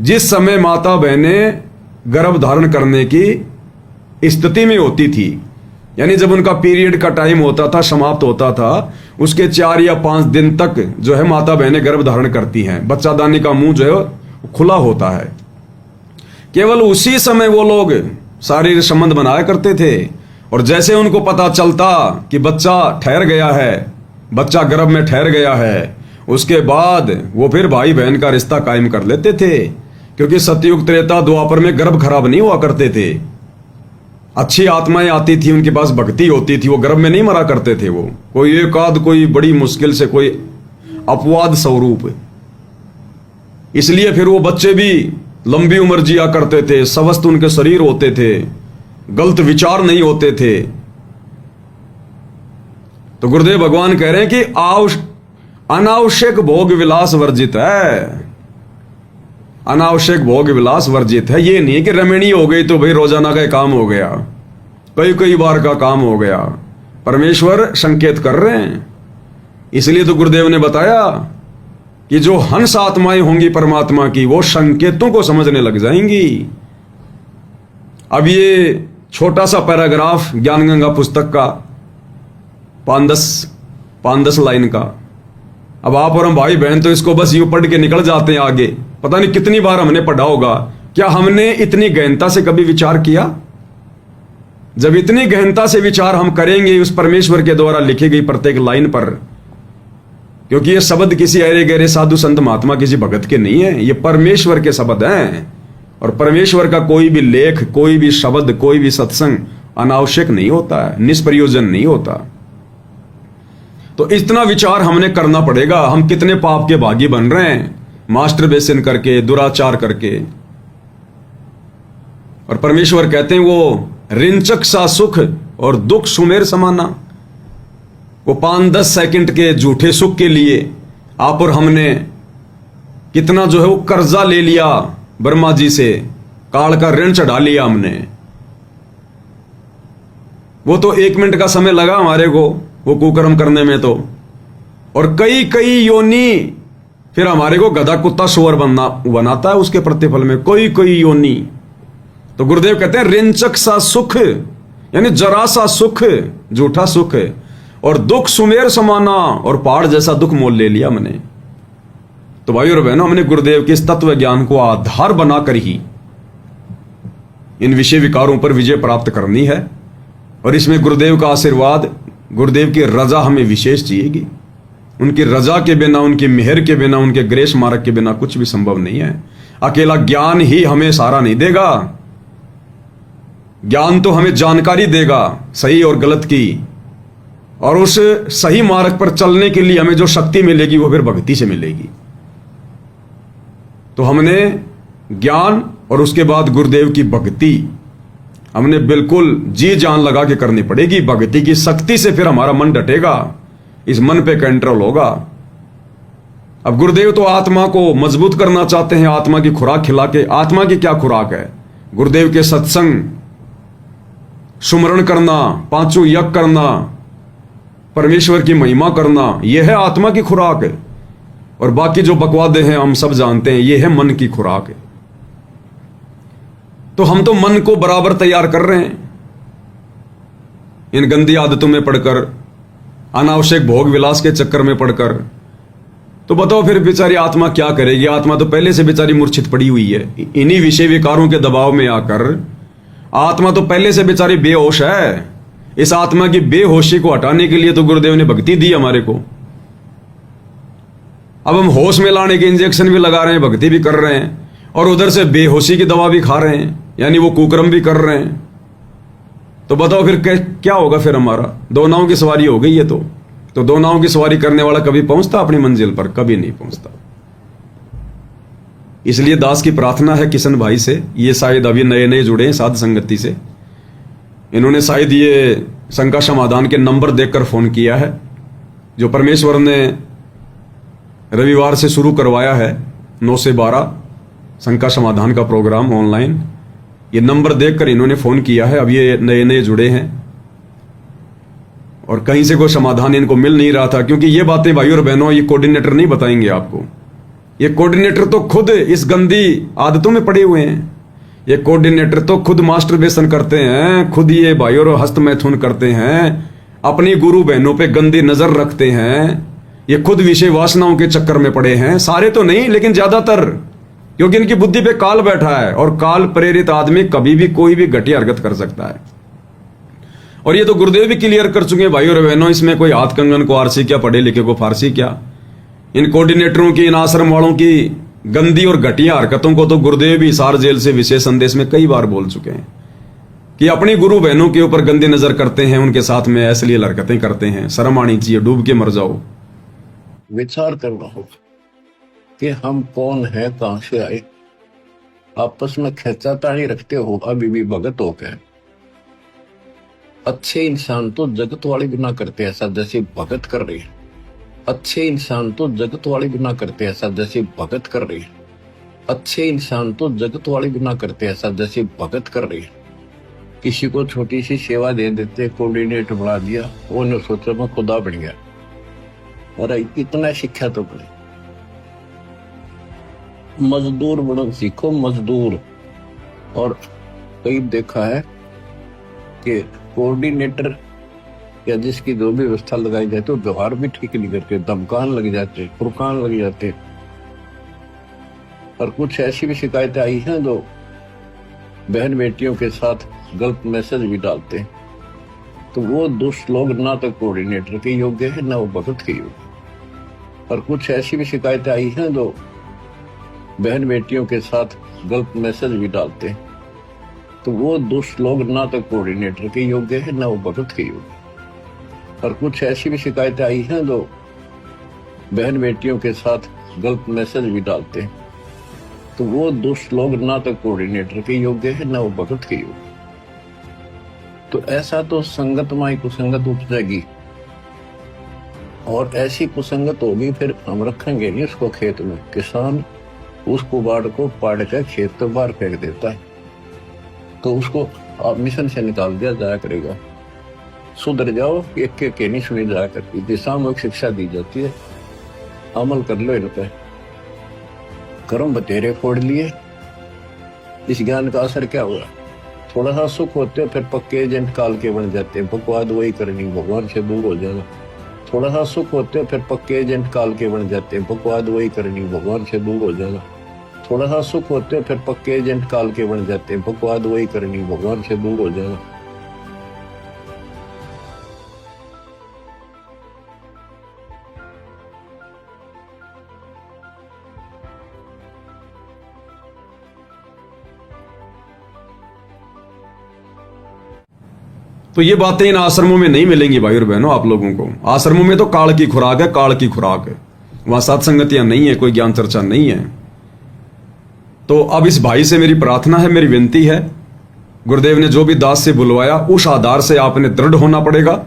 जिस समय माता बहनें गर्भ धारण करने की स्थिति में होती थी। यानी जब उनका पीरियड का टाइम होता था, समाप्त होता था, उसके 4 या 5 दिन तक जो है माता बहनें गर्भ धारण करती हैं, बच्चादानी का मुंह जो है खुला होता है। केवल उसी समय वो लोग शारीरिक संबंध बनाया करते थे। और जैसे उनको पता चलता कि बच्चा ठहर गया है, बच्चा गर्भ में ठहर गया है, उसके बाद वो फिर भाई बहन का रिश्ता कायम कर लेते थे, क्योंकि सतयुग त्रेता द्वापर में गर्भ खराब नहीं हुआ करते थे। अच्छी आत्माएं आती थी, उनके पास भक्ति होती थी, वो गर्भ में नहीं मरा करते थे। वो कोई एक आध, कोई बड़ी मुश्किल से, कोई अपवाद स्वरूप। इसलिए फिर वो बच्चे भी लंबी उम्र जिया करते थे, स्वस्थ उनके शरीर होते थे, गलत विचार नहीं होते थे। तो गुरुदेव भगवान कह रहे हैं कि अनावश्यक भोग विलास वर्जित है। अनावश्यक भोग विलास वर्जित है। ये नहीं कि रमणी हो गई तो भाई रोजाना का काम हो गया, कई कई बार का काम हो गया। परमेश्वर संकेत कर रहे हैं। इसलिए तो गुरुदेव ने बताया कि जो हंस आत्माएं होंगी परमात्मा की, वो संकेतों को समझने लग जाएंगी। अब ये छोटा सा पैराग्राफ ज्ञान गंगा पुस्तक का 5-10 लाइन का, अब आप और हम भाई बहन तो इसको बस यूं पढ़ के निकल जाते हैं आगे। पता नहीं कितनी बार हमने पढ़ा होगा। क्या हमने इतनी गहनता से कभी विचार किया? जब इतनी गहनता से विचार हम करेंगे उस परमेश्वर के द्वारा लिखी गई प्रत्येक लाइन पर, क्योंकि ये शब्द किसी अरे गहरे साधु संत महात्मा किसी भगत के नहीं है, ये परमेश्वर के शब्द हैं। और परमेश्वर का कोई भी लेख, कोई भी शब्द, कोई भी सत्संग अनावश्यक नहीं होता है, निष्प्रयोजन नहीं होता। तो इतना विचार हमने करना पड़ेगा। हम कितने पाप के भागी बन रहे हैं, मास्टरबेशन करके, दुराचार करके। और परमेश्वर कहते हैं वो रिंचक सा सुख और दुख सुमेर समाना। वो 5-10 सेकंड के झूठे सुख के लिए आप और हमने कितना जो है वो कर्जा ले लिया ब्रह्मा जी से, काल का ऋण चढ़ा लिया हमने। वो तो 1 मिनट का समय लगा हमारे को वो कुकर्म करने में तो, और कई कई योनि फिर हमारे को गधा कुत्ता सुअर बनाता है उसके प्रतिफल में, कोई कोई योनि। तो गुरुदेव कहते हैं रिंचक सा सुख, यानी जरा सा सुख, झूठा सुख, और दुख सुमेर समाना, और पहाड़ जैसा दुख मोल ले लिया हमने। तो भाई और बहनों, हमने गुरुदेव के इस तत्व ज्ञान को आधार बनाकर ही इन विषय विकारों पर विजय प्राप्त करनी है। और इसमें गुरुदेव का आशीर्वाद, गुरुदेव की रजा हमें विशेष चाहिएगी। उनकी रजा के बिना, उनकी मेहर के बिना, उनके ग्रेस मार्ग के बिना कुछ भी संभव नहीं है। अकेला ज्ञान ही हमें सहारा नहीं देगा। ज्ञान तो हमें जानकारी देगा सही और गलत की, और उस सही मार्ग पर चलने के लिए हमें जो शक्ति मिलेगी वो फिर भक्ति से मिलेगी। तो हमने ज्ञान और उसके बाद गुरुदेव की भक्ति हमने बिल्कुल जी जान लगा के करनी पड़ेगी। भक्ति की शक्ति से फिर हमारा मन डटेगा, इस मन पे कंट्रोल होगा। अब गुरुदेव तो आत्मा को मजबूत करना चाहते हैं, आत्मा की खुराक खिला के। आत्मा की क्या खुराक है? गुरुदेव के सत्संग, सुमरण करना, 5 यज्ञ करना, परमेश्वर की महिमा करना, यह है आत्मा की खुराक है। और बाकी जो बकवादे हैं हम सब जानते हैं, यह है मन की खुराक है। तो हम तो मन को बराबर तैयार कर रहे हैं इन गंदी आदतों में पड़कर, अनावश्यक भोग विलास के चक्कर में पड़कर। तो बताओ फिर बेचारी आत्मा क्या करेगी? आत्मा तो पहले से बेचारी मूर्छित पड़ी हुई है। इन्हीं विषय विकारों के दबाव में आकर आत्मा तो पहले से बेचारी बेहोश है। इस आत्मा की बेहोशी को हटाने के लिए तो गुरुदेव ने भक्ति दी हमारे को। अब हम होश में लाने के इंजेक्शन भी लगा रहे हैं, भक्ति भी कर रहे हैं, और उधर से बेहोशी की दवा भी खा रहे हैं, यानी वो कुकर्म भी कर रहे हैं। तो बताओ फिर क्या होगा? फिर हमारा 2 नावों की सवारी हो गई है। तो 2 नावों की सवारी करने वाला कभी पहुंचता अपनी मंजिल पर? कभी नहीं पहुंचता। इसलिए दास की प्रार्थना है किशन भाई से, ये शायद अभी नए नए जुड़े हैं साध संगति से, इन्होंने शायद ये शंका समाधान के नंबर देखकर फोन किया है, जो परमेश्वर ने रविवार से शुरू करवाया है 9 से 12 शंका समाधान का प्रोग्राम ऑनलाइन। ये नंबर देखकर इन्होंने फोन किया है। अब ये नए नए जुड़े हैं और कहीं से कोई समाधान इनको मिल नहीं रहा था, क्योंकि ये बातें भाई और बहनों ये कोऑर्डिनेटर नहीं बताएंगे आपको। ये कोऑर्डिनेटर तो खुद इस गंदी आदतों में पड़े हुए हैं। ये कोऑर्डिनेटर तो खुद मास्टरबेशन करते हैं, खुद ये भाई और हस्त मैथुन करते हैं, अपनी गुरु बहनों पे गंदी नजर रखते हैं। ये खुद विषय वासनाओं के चक्कर में पड़े हैं। सारे तो नहीं, लेकिन ज्यादातर, क्योंकि इनकी बुद्धि पे काल बैठा है, और काल प्रेरित आदमी कभी भी कोई भी घटिया हरकत कर सकता है। और ये तो गुरुदेव भी क्लियर कर चुके हैं भाई और बहनों, इसमें कोई हाथ कंगन को आरसी क्या, पढ़े लिखे को फारसी क्या। इन कोऑर्डिनेटरों की, इन आश्रम वालों की गंदी और घटिया हरकतों को तो गुरुदेव भी हिसार जेल से विशेष संदेश में कई बार बोल चुके हैं कि अपनी गुरु बहनों के ऊपर गंदी नजर करते हैं, उनके साथ में अश्लील हरकतें करते हैं। शर्म आनी चाहिए, डूब के मर जाओ। विचार करना होगा कि हम कौन है, कहां से आए। आपस में खेचातानी रखते हो अभी भी भगत हो गए। अच्छे इंसान तो जगत वाले भी ना करते ऐसा जैसे भगत कर रही है। अच्छे इंसान तो जगत वाले भी ना करते ऐसा जैसे भगत कर रही है। अच्छे इंसान तो जगत वाले भी ना करते ऐसा जैसे भगत कर रही है। किसी को छोटी सी सेवा दे देते, कोऑर्डिनेटर बना दिया, वो ने सोचा मैं खुदा बन गया। अरे इतना शिक्षा तो बने, मजदूर बनो सीखो, मजदूर। और कई देखा है कि कोऑर्डिनेटर या जिसकी जो भी व्यवस्था लगाई जाती है, व्यवहार भी ठीक नहीं करते, धमकान लग जाते, फुरकान लग जाते। और कुछ ऐसी भी शिकायतें आई हैं जो बहन बेटियों के साथ गलत मैसेज भी डालते हैं। तो वो दुष्ट लोग ना तो कोऑर्डिनेटर के योग्य है, ना वो भगत के योग्य। और कुछ ऐसी भी शिकायतें आई हैं जो बहन बेटियों के साथ गलत मैसेज भी डालते हैं। तो वो दुष्ट लोग ना तो कोऑर्डिनेटर के योग्य है, ना वो भगत के योग्य। और कुछ ऐसी भी शिकायतें आई हैं जो बहन बेटियों के साथ गलत मैसेज भी डालते हैं। तो वो दुष्ट लोग ना तो कोऑर्डिनेटर के योग्य है, ना वो भगत के योग्य। तो ऐसा तो संगत माई कुसंगत उपजेगी, और ऐसी कुसंगत होगी फिर हम रखेंगे नहीं उसको खेत में। किसान उस कुबाड़ को पाड़ कर खेत तो बाहर फेंक देता है, तो उसको आप मिशन से निकाल दिया जाया करेगा। सुधर जाओ, एक के नहीं सुनी जाया करती, दिशात्मक शिक्षा दी जाती है, अमल कर लो इन पे। कर्म बतेरे फोड़ लिए, इस ज्ञान का असर क्या हुआ? थोड़ा सा सुख होते हो फिर पक्के एजेंट काल के बन जाते हैं, बकवाद वही करनी, भगवान से दूर हो जाना। थोड़ा सा सुख होते हो फिर पक्के एजेंट काल के बन जाते हैं, बकवाद वही करनी, भगवान से दूर हो जाना। थोड़ा सा सुख होते हो फिर पक्के एजेंट काल के बन जाते हैं, बकवाद वही करनी, भगवान से दूर हो जाना। तो ये बातें इन आश्रमों में नहीं मिलेंगी भाई और बहनों आप लोगों को। आश्रमों में तो काल की खुराक है, काल की खुराक है। वहां सत्संगतियां नहीं है, कोई ज्ञान चर्चा नहीं है। तो अब इस भाई से मेरी प्रार्थना है, मेरी विनती है, गुरुदेव ने जो भी दास से बुलवाया उस आधार से आपने दृढ़ होना पड़ेगा।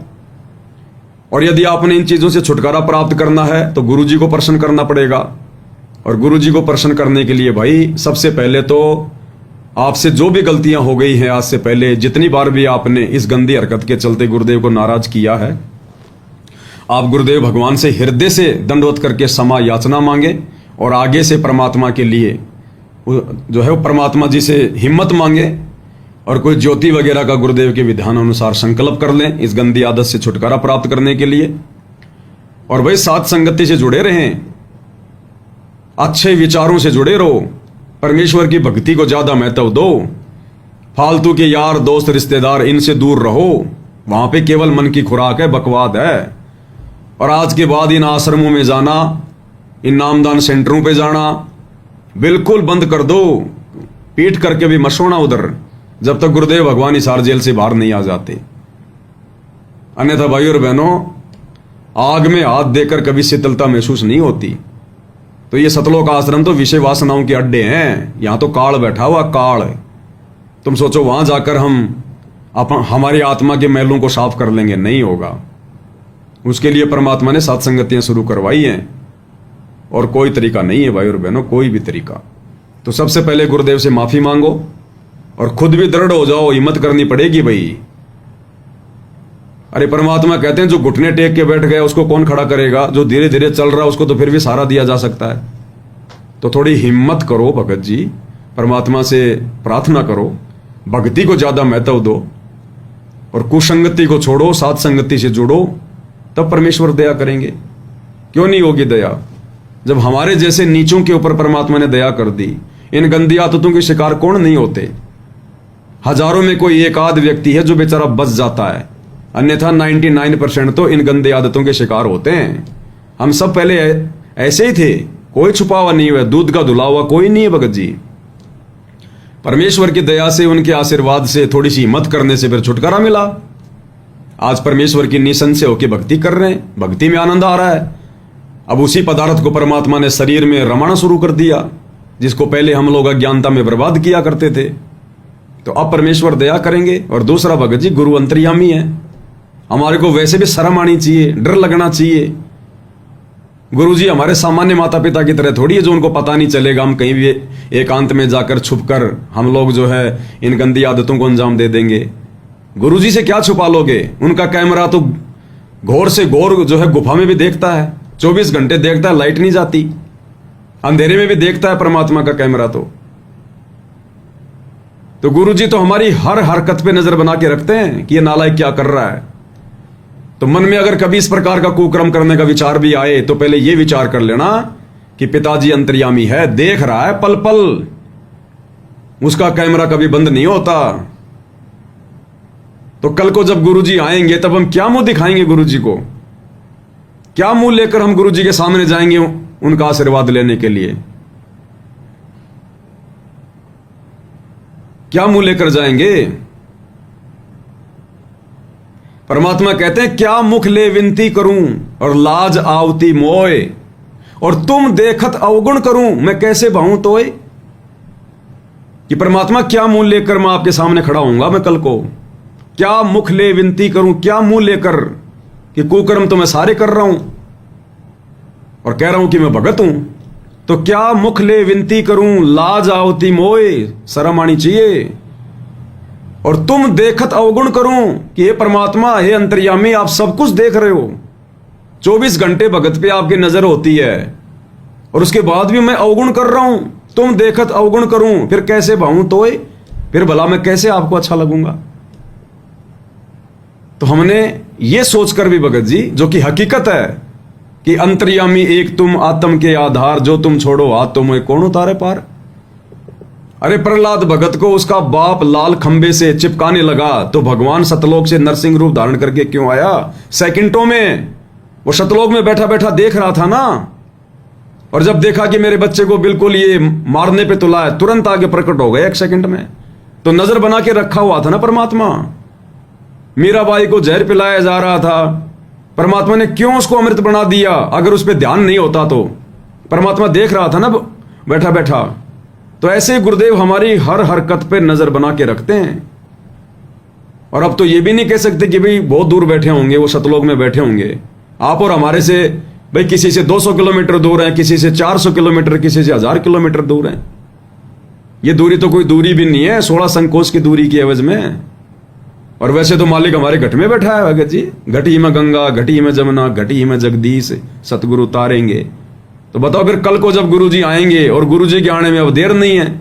और यदि आपने इन चीजों से छुटकारा प्राप्त करना है तो गुरुजी को प्रसन्न करना पड़ेगा। और गुरुजी को प्रसन्न करने के लिए भाई सबसे पहले तो आपसे जो भी गलतियां हो गई हैं आज से पहले, जितनी बार भी आपने इस गंदी हरकत के चलते गुरुदेव को नाराज किया है, आप गुरुदेव भगवान से हृदय से दंडवत करके क्षमा याचना मांगे। और आगे से परमात्मा के लिए जो है वो परमात्मा जी से हिम्मत मांगे, और कोई ज्योति वगैरह का गुरुदेव के विधान अनुसार संकल्प कर लें इस गंदी आदत से छुटकारा प्राप्त करने के लिए। और भाई साथ संगति से जुड़े रहें, अच्छे विचारों से जुड़े रहो, परमेश्वर की भक्ति को ज्यादा महत्व दो। फालतू के यार दोस्त रिश्तेदार इनसे दूर रहो, वहां पे केवल मन की खुराक है, बकवाद है। और आज के बाद इन आश्रमों में जाना, इन नामदान सेंटरों पे जाना बिल्कुल बंद कर दो। पीट करके भी मत सोना उधर जब तक गुरुदेव भगवान हिसार जेल से बाहर नहीं आ जाते। अन्यथा भाई और बहनों, आग में हाथ देकर कभी शीतलता महसूस नहीं होती। तो ये सतलोक आश्रम तो विषय वासनाओं के अड्डे हैं, यहां तो काल बैठा हुआ, काल। तुम सोचो वहां जाकर हम हमारी आत्मा के मैलों को साफ कर लेंगे, नहीं होगा। उसके लिए परमात्मा ने सत्संगतियां शुरू करवाई हैं, और कोई तरीका नहीं है भाई और बहनों, कोई भी तरीका। तो सबसे पहले गुरुदेव से माफी मांगो और खुद भी दृढ़ हो जाओ, हिम्मत करनी पड़ेगी भाई। अरे परमात्मा कहते हैं जो घुटने टेक के बैठ गया उसको कौन खड़ा करेगा, जो धीरे धीरे चल रहा है उसको तो फिर भी सहारा दिया जा सकता है। तो थोड़ी हिम्मत करो भगत जी, परमात्मा से प्रार्थना करो, भक्ति को ज्यादा महत्व दो, और कुसंगति को छोड़ो, साथ संगति से जुड़ो, तब परमेश्वर दया करेंगे। क्यों नहीं होगी दया? जब हमारे जैसे नीचों के ऊपर परमात्मा ने दया कर दी। इन गंदी आदतों के शिकार कौन नहीं होते? हजारों में कोई एक आध व्यक्ति है जो बेचारा बच जाता है, अन्यथा 99% तो इन गंदी आदतों के शिकार होते हैं। हम सब पहले ऐसे ही थे, कोई छुपा हुआ नहीं हुआ, दूध का धुला हुआ कोई नहीं है भगत जी। परमेश्वर की दया से, उनके आशीर्वाद से, थोड़ी सी हिम्मत करने से फिर छुटकारा मिला। आज परमेश्वर की निशन से होकर भक्ति कर रहे हैं, भक्ति में आनंद आ रहा है। अब उसी पदार्थ को परमात्मा ने शरीर में रमाना शुरू कर दिया, जिसको पहले हम लोग अज्ञानता में बर्बाद किया करते थे। तो अब परमेश्वर दया करेंगे। और दूसरा भगत जी, गुरु अंतर्यामी है। हमारे को वैसे भी शर्म आनी चाहिए, डर लगना चाहिए। गुरु जी हमारे सामान्य माता पिता की तरह थोड़ी है जो उनको पता नहीं चलेगा, हम कहीं भी एकांत में जाकर छुपकर हम लोग जो है इन गंदी आदतों को अंजाम दे देंगे। गुरु जी से क्या छुपा लोगे? उनका कैमरा तो घोर से घोर जो है गुफा में भी देखता है, 24 घंटे देखता है, लाइट नहीं जाती। अंधेरे में भी देखता है परमात्मा का कैमरा। तो गुरु जी तो हमारी हर हरकत पे नजर बना के रखते हैं कि ये नालायक क्या कर रहा है। तो मन में अगर कभी इस प्रकार का कुकर्म करने का विचार भी आए तो पहले ये विचार कर लेना कि पिताजी अंतर्यामी है, देख रहा है पल पल, उसका कैमरा कभी बंद नहीं होता। तो कल को जब गुरु जी आएंगे तब हम क्या मुंह दिखाएंगे गुरु जी को? क्या मुंह लेकर हम गुरु जी के सामने जाएंगे उनका आशीर्वाद लेने के लिए? क्या मुंह लेकर जाएंगे? परमात्मा कहते हैं, क्या मुख ले विनती करूं और लाज आवती मोए, और तुम देखत अवगुण करूं मैं कैसे भाऊं तोय। कि परमात्मा क्या मुंह लेकर मैं आपके सामने खड़ा होऊंगा मैं कल को? क्या मुख ले विनती करूं, क्या मुंह लेकर कि कुकर्म तो मैं सारे कर रहा हूं और कह रहा हूं कि मैं भगत हूं। तो क्या मुख ले विनती करूं, लाज आवती मोए, शर्म आनी चाहिए। और तुम देखत अवगुण करूं कि हे परमात्मा, हे अंतर्यामी, आप सब कुछ देख रहे हो, 24 घंटे भगत पे आपकी नजर होती है और उसके बाद भी मैं अवगुण कर रहा हूं। तुम देखत अवगुण करूं फिर कैसे भाऊं तोय, फिर भला मैं कैसे आपको अच्छा लगूंगा? तो हमने ये सोचकर भी भगत जी, जो कि हकीकत है कि अंतर्यामी एक तुम, आत्म के आधार, जो तुम छोड़ो हाथ तो मुझे कौन उतारे पार। अरे प्रहलाद भगत को उसका बाप लाल खंबे से चिपकाने लगा तो भगवान सतलोक से नरसिंह रूप धारण करके क्यों आया? सेकंडों में वो सतलोक में बैठा बैठा देख रहा था ना, और जब देखा कि मेरे बच्चे को बिल्कुल ये मारने पे तुला है, तुरंत आगे प्रकट हो गए 1 सेकंड में। तो नजर बना के रखा हुआ था ना परमात्मा। मीराबाई को जहर पिलाया जा रहा था, परमात्मा ने क्यों उसको अमृत बना दिया? अगर उस पर ध्यान नहीं होता तो परमात्मा देख रहा था ना बैठा बैठा। तो ऐसे गुरुदेव हमारी हर हरकत पे नजर बना के रखते हैं। और अब तो ये भी नहीं कह सकते कि भाई बहुत दूर बैठे होंगे, वो सतलोक में बैठे होंगे। आप और हमारे से भाई किसी से 200 किलोमीटर दूर है, किसी से 400 किलोमीटर, किसी से 1000 किलोमीटर दूर है। ये दूरी तो कोई दूरी भी नहीं है 16 संकोच की दूरी की एवज में। और वैसे तो मालिक हमारे घट में बैठा है भगत जी। घटी में गंगा, घटी में जमुना, घटी में जगदीश सतगुरु तारेंगे। तो बताओ फिर कल को जब गुरु जी आएंगे, और गुरु जी के आने में अब देर नहीं है,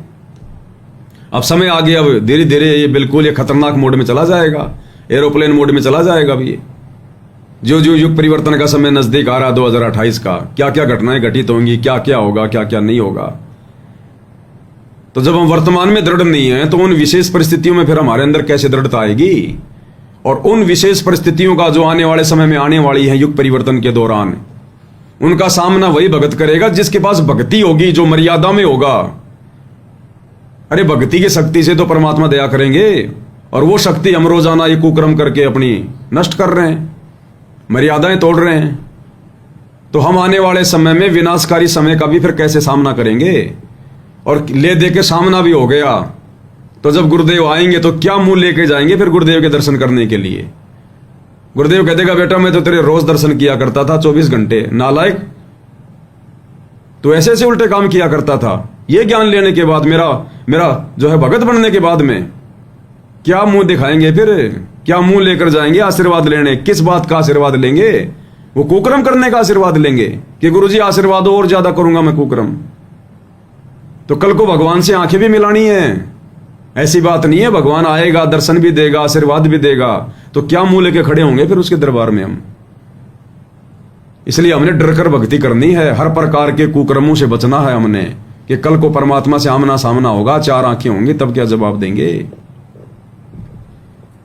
अब समय आ गया, अब धीरे धीरे ये बिल्कुल ये खतरनाक मोड में चला जाएगा, एरोप्लेन मोड में चला जाएगा। अब ये जो जो युग परिवर्तन का समय नजदीक आ रहा 2028 का, क्या क्या घटनाएं घटित होंगी, क्या क्या होगा, क्या क्या नहीं होगा। तो जब हम वर्तमान में दृढ़ नहीं है तो उन विशेष परिस्थितियों में फिर हमारे अंदर कैसे दृढ़ता आएगी? और उन विशेष परिस्थितियों का जो आने वाले समय में आने वाली है युग परिवर्तन के दौरान, उनका सामना वही भगत करेगा जिसके पास भक्ति होगी, जो मर्यादा में होगा। अरे भक्ति की शक्ति से तो परमात्मा दया करेंगे, और वो शक्ति हम रोजाना ये कुकर्म करके अपनी नष्ट कर रहे हैं, मर्यादाएं तोड़ रहे हैं। तो हम आने वाले समय में विनाशकारी समय का भी फिर कैसे सामना करेंगे? और ले दे के सामना भी हो गया तो जब गुरुदेव आएंगे तो क्या मुंह लेके जाएंगे फिर गुरुदेव के दर्शन करने के लिए? गुरुदेव कह देगा, बेटा मैं तो तेरे रोज दर्शन किया करता था 24 घंटे, नालायक, तो ऐसे ऐसे उल्टे काम किया करता था। ये ज्ञान लेने के बाद, मेरा जो है भगत बनने के बाद में क्या मुंह दिखाएंगे फिर? क्या मुंह लेकर जाएंगे आशीर्वाद लेने? किस बात का आशीर्वाद लेंगे? वो कुकर्म करने का आशीर्वाद लेंगे कि गुरुजी आशीर्वाद और ज्यादा करूंगा मैं कुकर्म। तो कल को भगवान से आंखें भी मिलानी है, ऐसी बात नहीं है। भगवान आएगा, दर्शन भी देगा, आशीर्वाद भी देगा, तो क्या मुंह लेके खड़े होंगे फिर उसके दरबार में हम? इसलिए हमने डर कर भक्ति करनी है, हर प्रकार के कुकर्मों से बचना है हमने, कि कल को परमात्मा से आमना सामना होगा, 4 आंखें होंगी, तब क्या जवाब देंगे?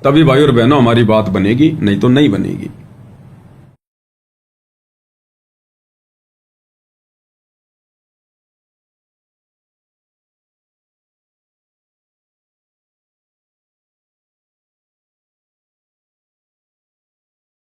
तभी भाई और बहनों हमारी बात बनेगी, नहीं तो नहीं बनेगी।